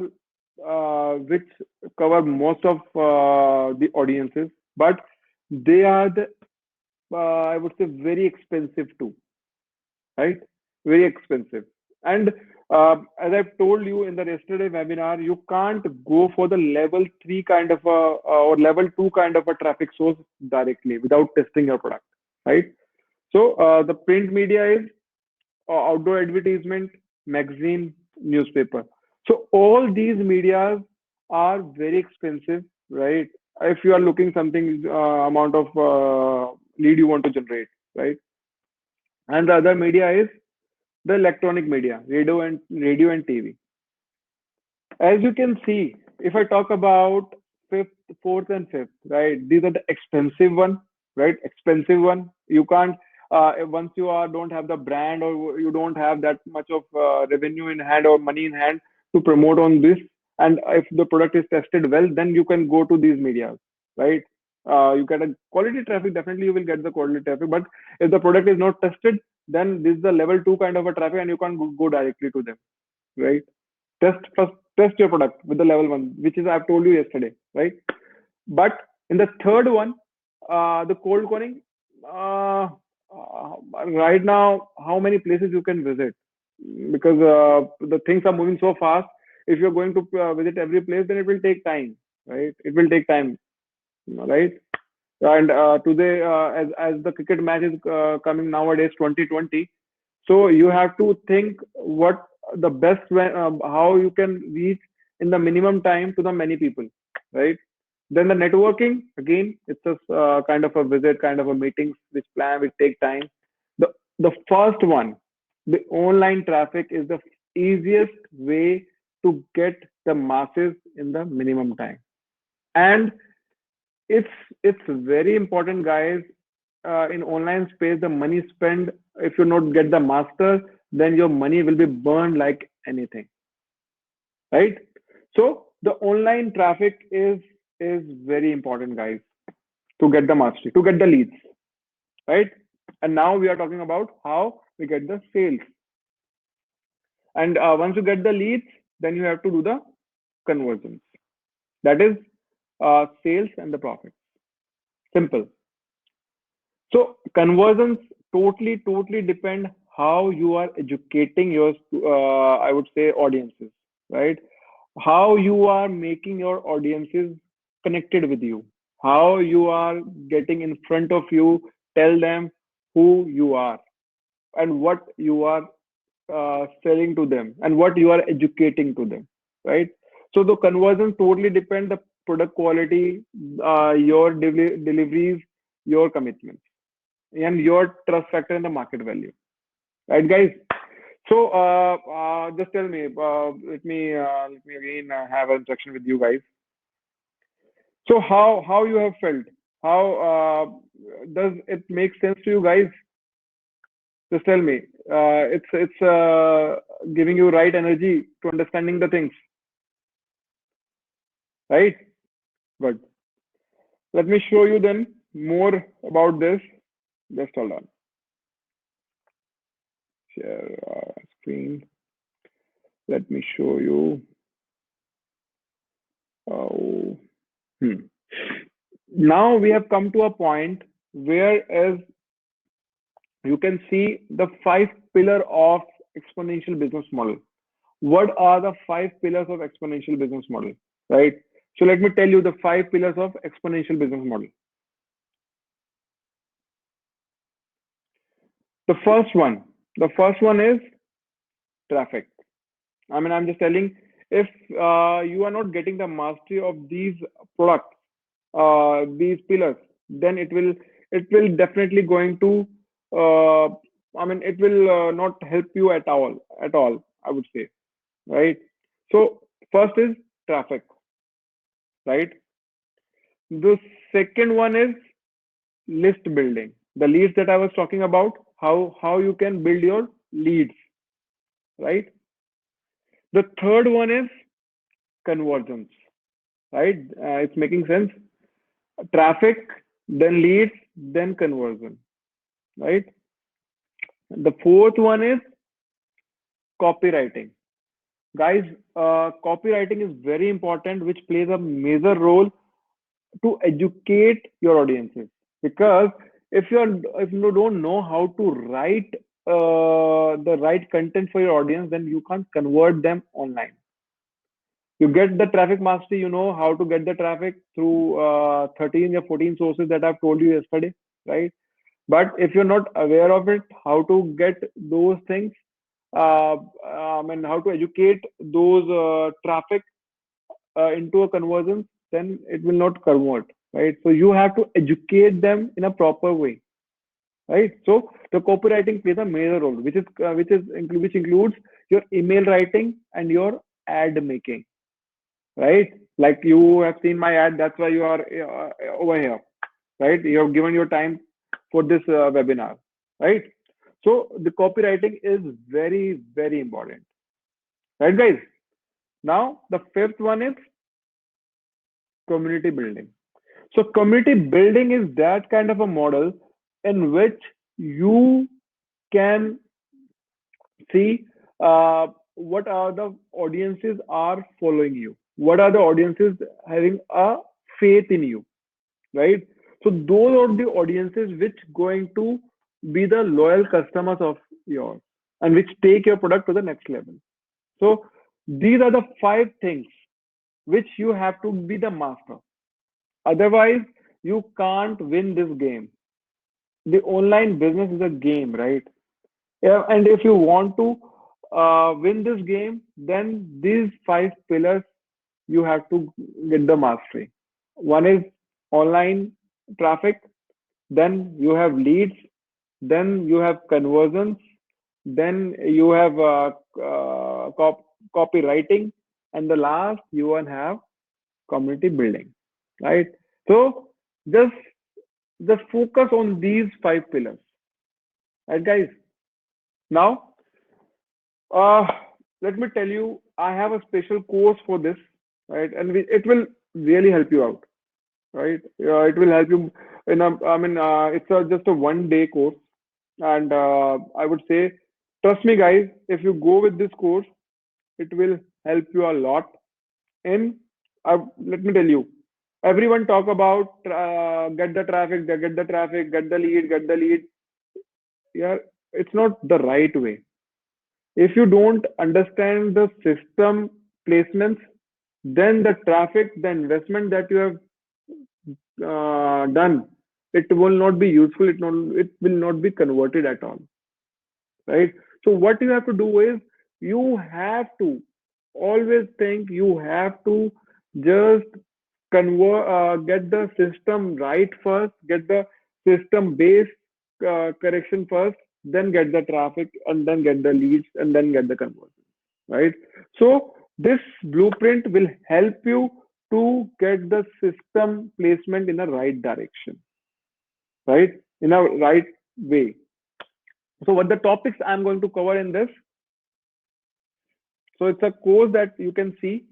which cover most of the audiences, but they are the I would say very expensive too, right? Very expensive. And as I've told you in the yesterday webinar, you can't go for the level three kind of a or level two kind of a traffic source directly without testing your product, right? So the print media is outdoor advertisement, magazine, newspaper. So all these medias are very expensive, right? If you are looking something amount of lead you want to generate, right? And the other media is the electronic media, radio and TV. As you can see, if I talk about fifth, fourth, and fifth, right? These are the expensive one, right? Expensive one. You can't once you are don't have the brand or you don't have that much of revenue in hand or money in hand to promote on this. And if the product is tested well, then you can go to these medias, right? You get a quality traffic. Definitely, you will get the quality traffic. But if the product is not tested, then this is the level two kind of a traffic, and you can't go directly to them, right? Test your product with the level one, which is I've told you yesterday, right? But in the third one, the cold calling, uh, right now, how many places you can visit? Because the things are moving so fast. If you're going to visit every place, then it will take time, right? It will take time, right? And today, as the cricket match is coming nowadays, 2020. So you have to think what the best way, how you can reach in the minimum time to the many people, right? Then the networking, again, it's a kind of a visit, kind of a meetings, which plan, which take time. The the first one, the online traffic is the easiest way to get the masses in the minimum time. And it's it's very important, guys. In online space, the money spent, if you not get the master, then your money will be burned like anything, right? So the online traffic is very important, guys, to get the mastery, to get the leads, right? And now we are talking about how we get the sales. And once you get the leads, then you have to do the conversions. That is sales and the profit. Simple. So conversions totally depend how you are educating your, I would say, audiences, right? How you are making your audiences connected with you, how you are getting in front of you, tell them who you are and what you are selling to them and what you are educating to them, right? So the conversion totally depend the product quality, your deliveries, your commitments and your trust factor in the market value, right, guys? So just tell me, let me again have an interaction with you guys. So how you have felt? How does it make sense to you guys? Just tell me. It's giving you right energy to understanding the things, right? Good. Let me show you then more about this. Just hold on. Share screen. Let me show you. Oh, Now we have come to a point where, as you can see, the five pillar of exponential business model. What are the five pillars of exponential business model, right? So let me tell you the five pillars of exponential business model. The first one is traffic. I mean, I'm just telling, if you are not getting the mastery of these products, these pillars, then it will definitely going to I mean, it will not help you at all, I would say, right? So first is traffic, right? The second one is list building. The leads that I was talking about, how you can build your leads, right? The third one is conversions, right? It's making sense. Traffic, then leads, then conversion, right? The fourth one is copywriting. Guys, copywriting is very important, which plays a major role to educate your audiences. Because if you don't know how to write the right content for your audience, then you can't convert them online. You get the traffic mastery, you know how to get the traffic through 13 or 14 sources that I've told you yesterday, right? But if you're not aware of it, how to get those things, and how to educate those traffic into a conversion, then it will not convert, right? So you have to educate them in a proper way, right? So the copywriting plays a major role, which includes your email writing and your ad making, right? Like you have seen my ad, that's why you are over here, right? You have given your time for this webinar, right? So the copywriting is very, very important, right, guys? Now the fifth one is community building. So community building is that kind of a model in which you can see what are the audiences are following you, what are the audiences having a faith in you, right? So those are the audiences which going to be the loyal customers of yours and which take your product to the next level. So these are the five things which you have to be the master. Otherwise, you can't win this game. The online business is a game, right? Yeah, and if you want to win this game, then these five pillars you have to get the mastery. One is online traffic, then you have leads, then you have conversions, then you have copywriting, and the last you will have community building, right? So just just focus on these five pillars, right, guys? Now, uh, let me tell you, I have a special course for this, right? And it will really help you out, right? It will help you in a, I mean, it's just a 1 day course. And I would say, trust me, guys, if you go with this course, it will help you a lot. In, let me tell you, everyone talk about get the traffic, get the traffic, get the lead. Yeah, it's not the right way. If you don't understand the system placements, then the traffic, the investment that you have done, it will not be useful. It will not be converted at all, right? So what you have to do is you have to always think you have to just get the system right first, get the system based correction first, then get the traffic, and then get the leads, and then get the conversion, right? So this blueprint will help you to get the system placement in a right direction, right? In a right way. So what the topics I'm going to cover in this? So it's a course that you can see.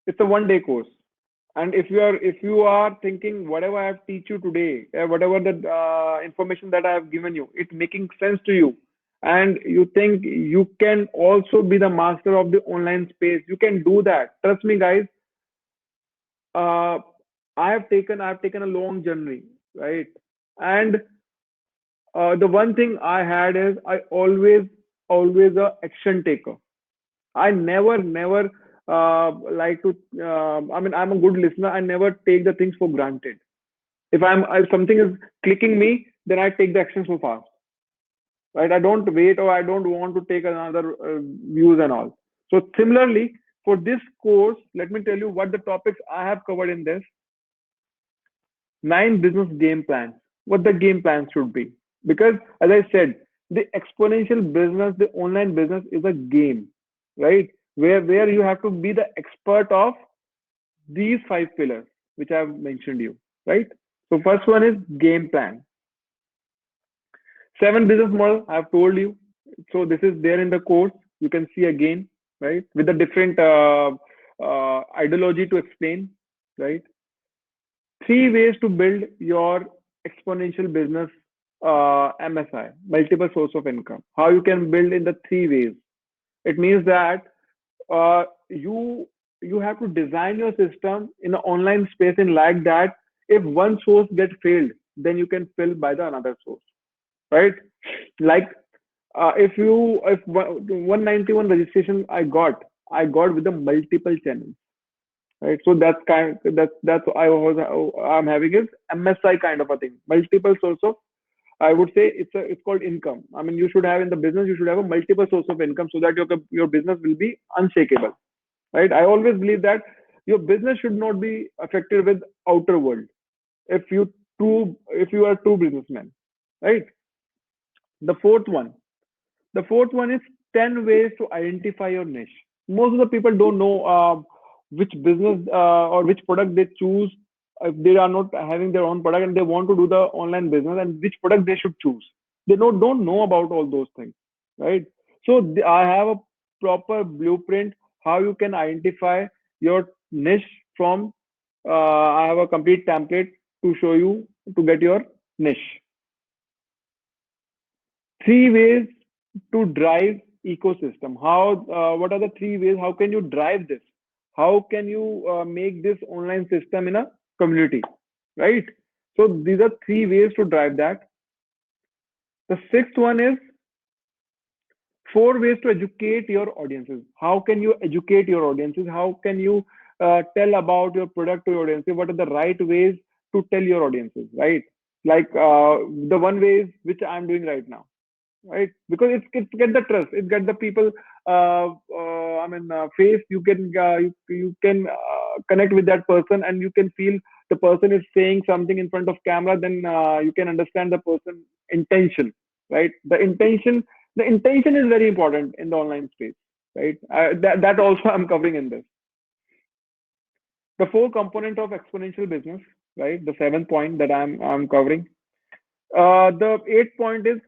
It's a 1 day course. And if you are thinking whatever I have teach you today, whatever the information that I have given you, it's making sense to you, and you think you can also be the master of the online space, you can do that. Trust me, guys. Uh, I have taken a long journey, right? And the one thing I had is I always a action taker. I never like to. I mean, I'm a good listener. I never take the things for granted. If something is clicking me, then I take the action so fast, right? I don't wait, or I don't want to take another views and all. So similarly, for this course, let me tell you what the topics I have covered in this: 9 business game plans. What the game plans should be. Because as I said, the exponential business, the online business is a game, right? Where you have to be the expert of these five pillars, which I've mentioned you, right? So first one is game plan. Seven business model I've told you. So this is there in the course. You can see again, right? With the different ideology to explain, right? Three ways to build your exponential business, MSI, multiple source of income. How you can build in the three ways. It means that you have to design your system in the online space in like that if one source gets failed, then you can fill by the another source, right? Like if 191 registration I got with the multiple channels, right? So that's I'm having is MSI kind of a thing, multiple source of, I would say it's called income. I mean, you should have in the business, you should have a multiple source of income so that your business will be unshakable, right? I always believe that your business should not be affected with outer world. If you are true businessman, right? The fourth one, the fourth one is 10 ways to identify your niche. Most of the people don't know which business or which product they choose if they are not having their own product and they want to do the online business, and which product they should choose. They don't know about all those things, right? So I have a proper blueprint how you can identify your niche from. I have a complete template to show you to get your niche. Three ways to drive ecosystem. What are the three ways? How can you drive this? How can you make this online system in a community, right? So these are three ways to drive that. The sixth one is four ways to educate your audiences. How can you educate your audiences? How can you tell about your product to your audiences? What are the right ways to tell your audiences, right? Like the one way is which I'm doing right now, right? Because it get the trust, it get the people. Face. You can connect with that person, and you can feel the person is saying something in front of camera. Then you can understand the person intention, right? The intention is very important in the online space, right? That also I'm covering in this. The four component of exponential business, right? The seventh point that I'm covering. The eighth point is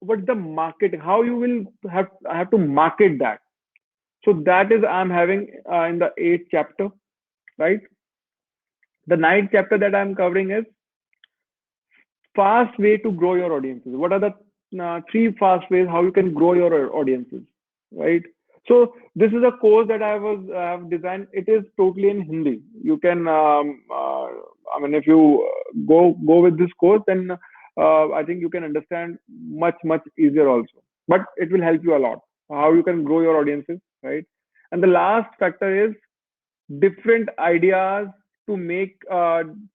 what the market, how you will have to market that. So that is I'm having in the eighth chapter, right? The ninth chapter that I'm covering is fast way to grow your audiences. What are the three fast ways how you can grow your audiences, right? So this is a course that I have designed. It is totally in Hindi. You can, if you go with this course, then I think you can understand much easier also. But it will help you a lot how you can grow your audiences, right? And the last factor is different ideas to make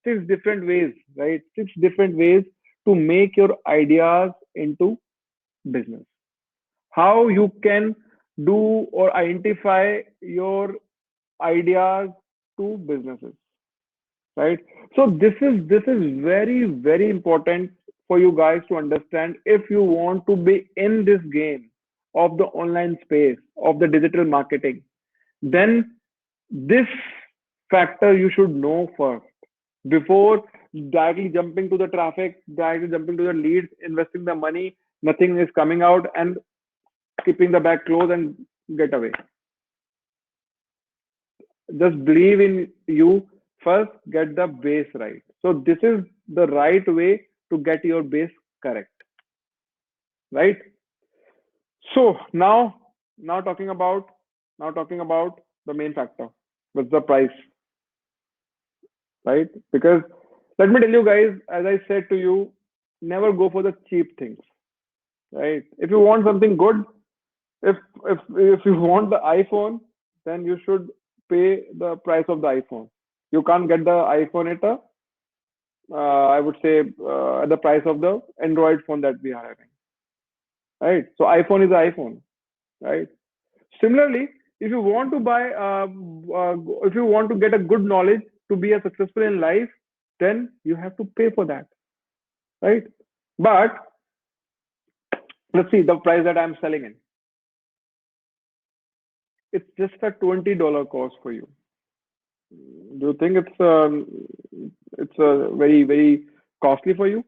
six different ways, right? Six different ways to make your ideas into business. How you can do or identify your ideas to businesses, right? So this is very important for you guys to understand if you want to be in this game of the online space of the digital marketing. Then this factor you should know first before directly jumping to the traffic, directly jumping to the leads, investing the money, nothing is coming out, and keeping the bag closed and get away. Just believe in you first, get the base right. So this is the right way to get your base correct, right? So now talking about the main factor with the price, right? Because let me tell you guys, as I said to you, never go for the cheap things, right? If you want something good, if if you want the iPhone, then you should pay the price of the iPhone. You can't get the iPhone at a I would say at the price of the Android phone that we are having, right? So iPhone is iPhone, right? Similarly, if you want to buy, if you want to get a good knowledge to be a successful in life, then you have to pay for that, right? But Let's see the price that I'm selling in. It's just a $20 cost for you. Do you think it's very costly for you?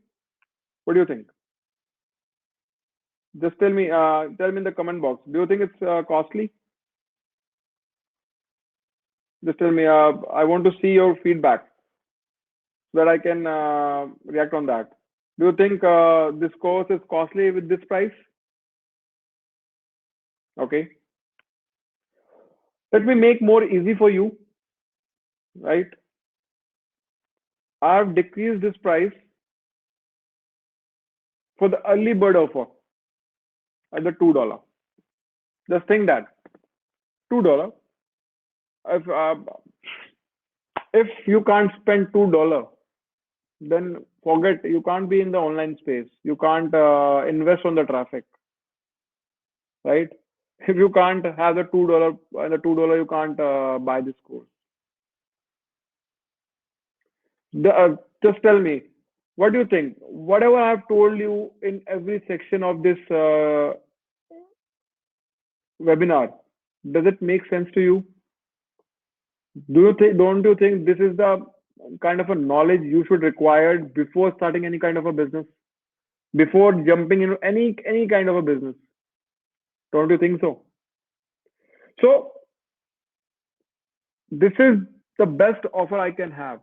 What do you think? Just tell me in the comment box. Do you think it's costly? Just tell me. I want to see your feedback so that I can react on that. Do you think this course is costly with this price? Okay. Let me make more easy for you, right? I've decreased this price for the early bird offer at the $2. Just think that $2. If if you can't spend $2, then forget. You can't be in the online space. You can't invest on the traffic, right? If you can't have the $2 you can't buy this course. Just tell me, what do you think? Whatever I've told you in every section of this webinar, does it make sense to you? Don't you think this is the kind of a knowledge you should require before starting any kind of a business, before jumping into any kind of a business? Don't you think so? So this is the best offer I can have.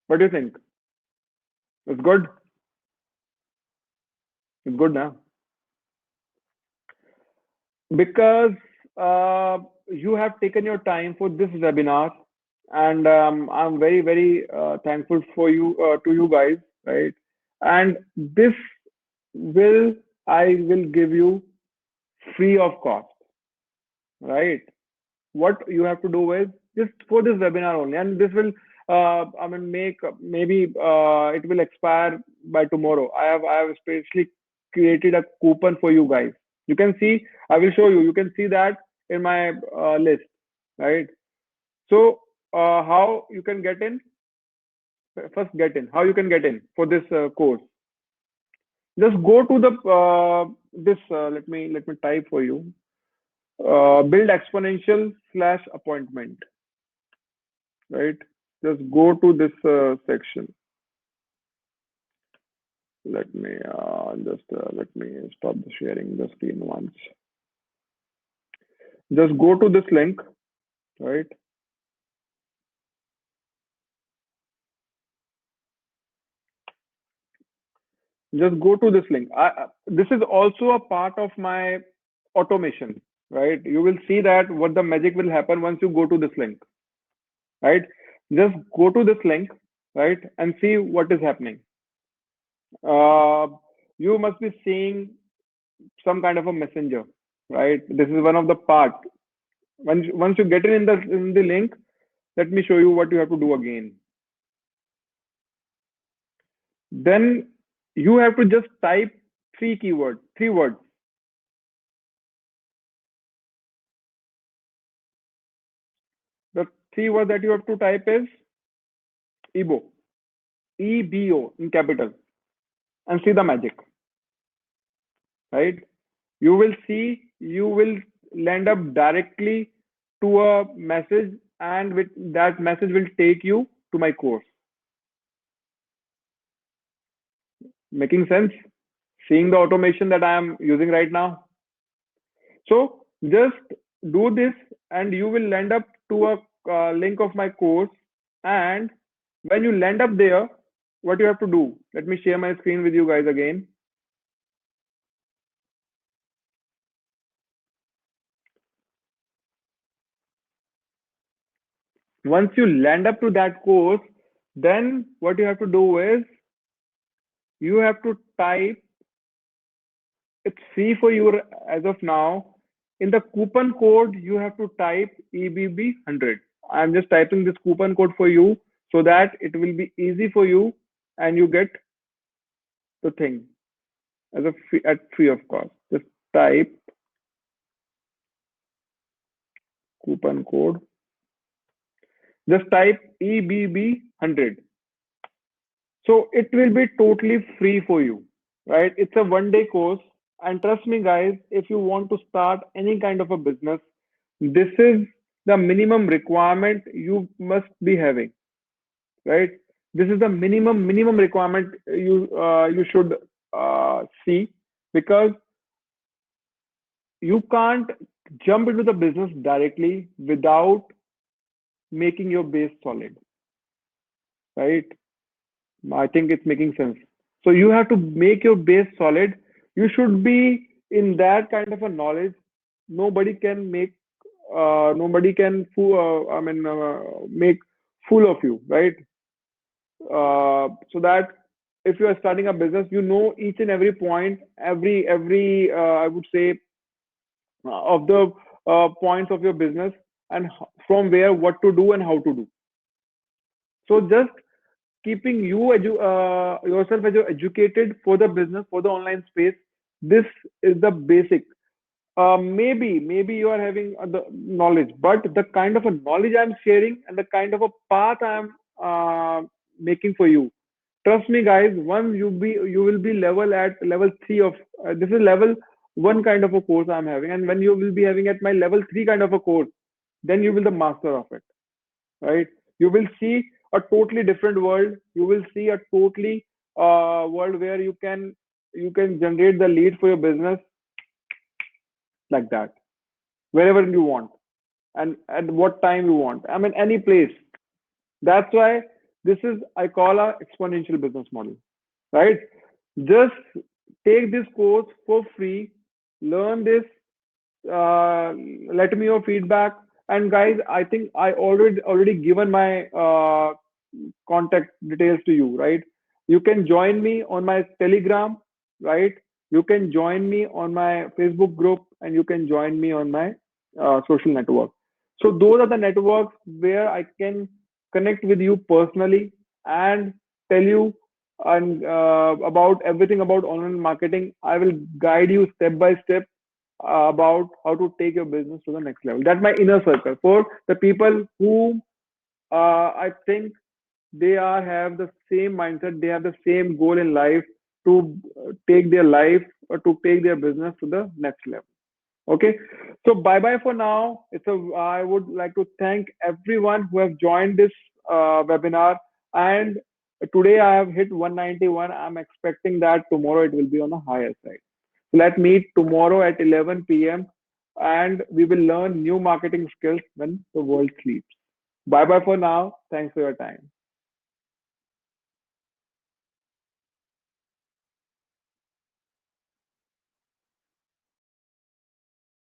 What do you think? It's good. It's good now because you have taken your time for this webinar, and I'm very thankful for you to you guys, right? And this will I will give you free of cost, right? What you have to do is just for this webinar only, and this will I mean make maybe it will expire by tomorrow. I have specially created a coupon for you guys. You can see, I will show you. You can see that in my list, right? So how you can get in? First, get in. How you can get in for this course? Just go to the this. Let me type for you. Build exponential slash appointment, right? Just go to this section. Let me stop the sharing the screen once. Just go to this link, right? Just go to this link. This is also a part of my automation, right? You will see that what the magic will happen once you go to this link, right? Just go to this link, right, and see what is happening. You must be seeing some kind of a messenger, right? This is one of the part. Once you get in the link, let me show you what you have to do again. Then you have to just type three words. The three words that you have to type is EBO, EBO in capital, and see the magic, right? You will see, you will land up directly to a message, and with that message will take you to my course. Making sense? Seeing the automation that I am using right now. So just do this and you will land up to a link of my course. And when you land up there, what you have to do? Let me share my screen with you guys again. Once you land up to that course, then what you have to do is you have to type, it's free for you as of now. In the coupon code, you have to type EBB100. I'm just typing this coupon code for you so that it will be easy for you and you get the thing as a at free of cost. Just type coupon code. Just type EBB100. So it will be totally free for you, right? It's a 1 day course. And trust me, guys, if you want to start any kind of a business, this is the minimum requirement you must be having, right? This is the minimum requirement you should see, because you can't jump into the business directly without making your base solid, right? I think it's making sense. So you have to make your base solid. You should be in that kind of a knowledge. Nobody can make, nobody can fool, make fool of you, right? So that if you are starting a business, you know each and every point, every I would say of the points of your business, and from where what to do and how to do. So just keeping yourself educated for the business, for the online space. This is the basic. Maybe you are having the knowledge, but the kind of a knowledge I'm sharing and the kind of a path I'm making for you. Trust me, guys. Once you will be level at level three of this is level one kind of a course I'm having, and when you will be having at my level three kind of a course, then you will the master of it, right? You will see a totally different world. You will see a totally world where you can generate the lead for your business like that, wherever you want and at what time you want. I mean, any place. That's why this is I call a exponential business model, right? Just take this course for free, learn this, uh, let me your feedback. And guys, I think I already given my contact details to you, right? You can join me on my Telegram, right? You can join me on my Facebook group, and you can join me on my social network. So those are the networks where I can connect with you personally and tell you and about everything about online marketing. I will guide you step by step about how to take your business to the next level. That's my inner circle for the people who I think they are have the same mindset, they have the same goal in life to take their life or to take their business to the next level. Okay, so bye bye for now. I would like to thank everyone who have joined this webinar. And today I have hit 191. I'm expecting that tomorrow it will be on a higher side. Let's meet tomorrow at 11 p.m. and we will learn new marketing skills when the world sleeps. Bye bye for now. Thanks for your time.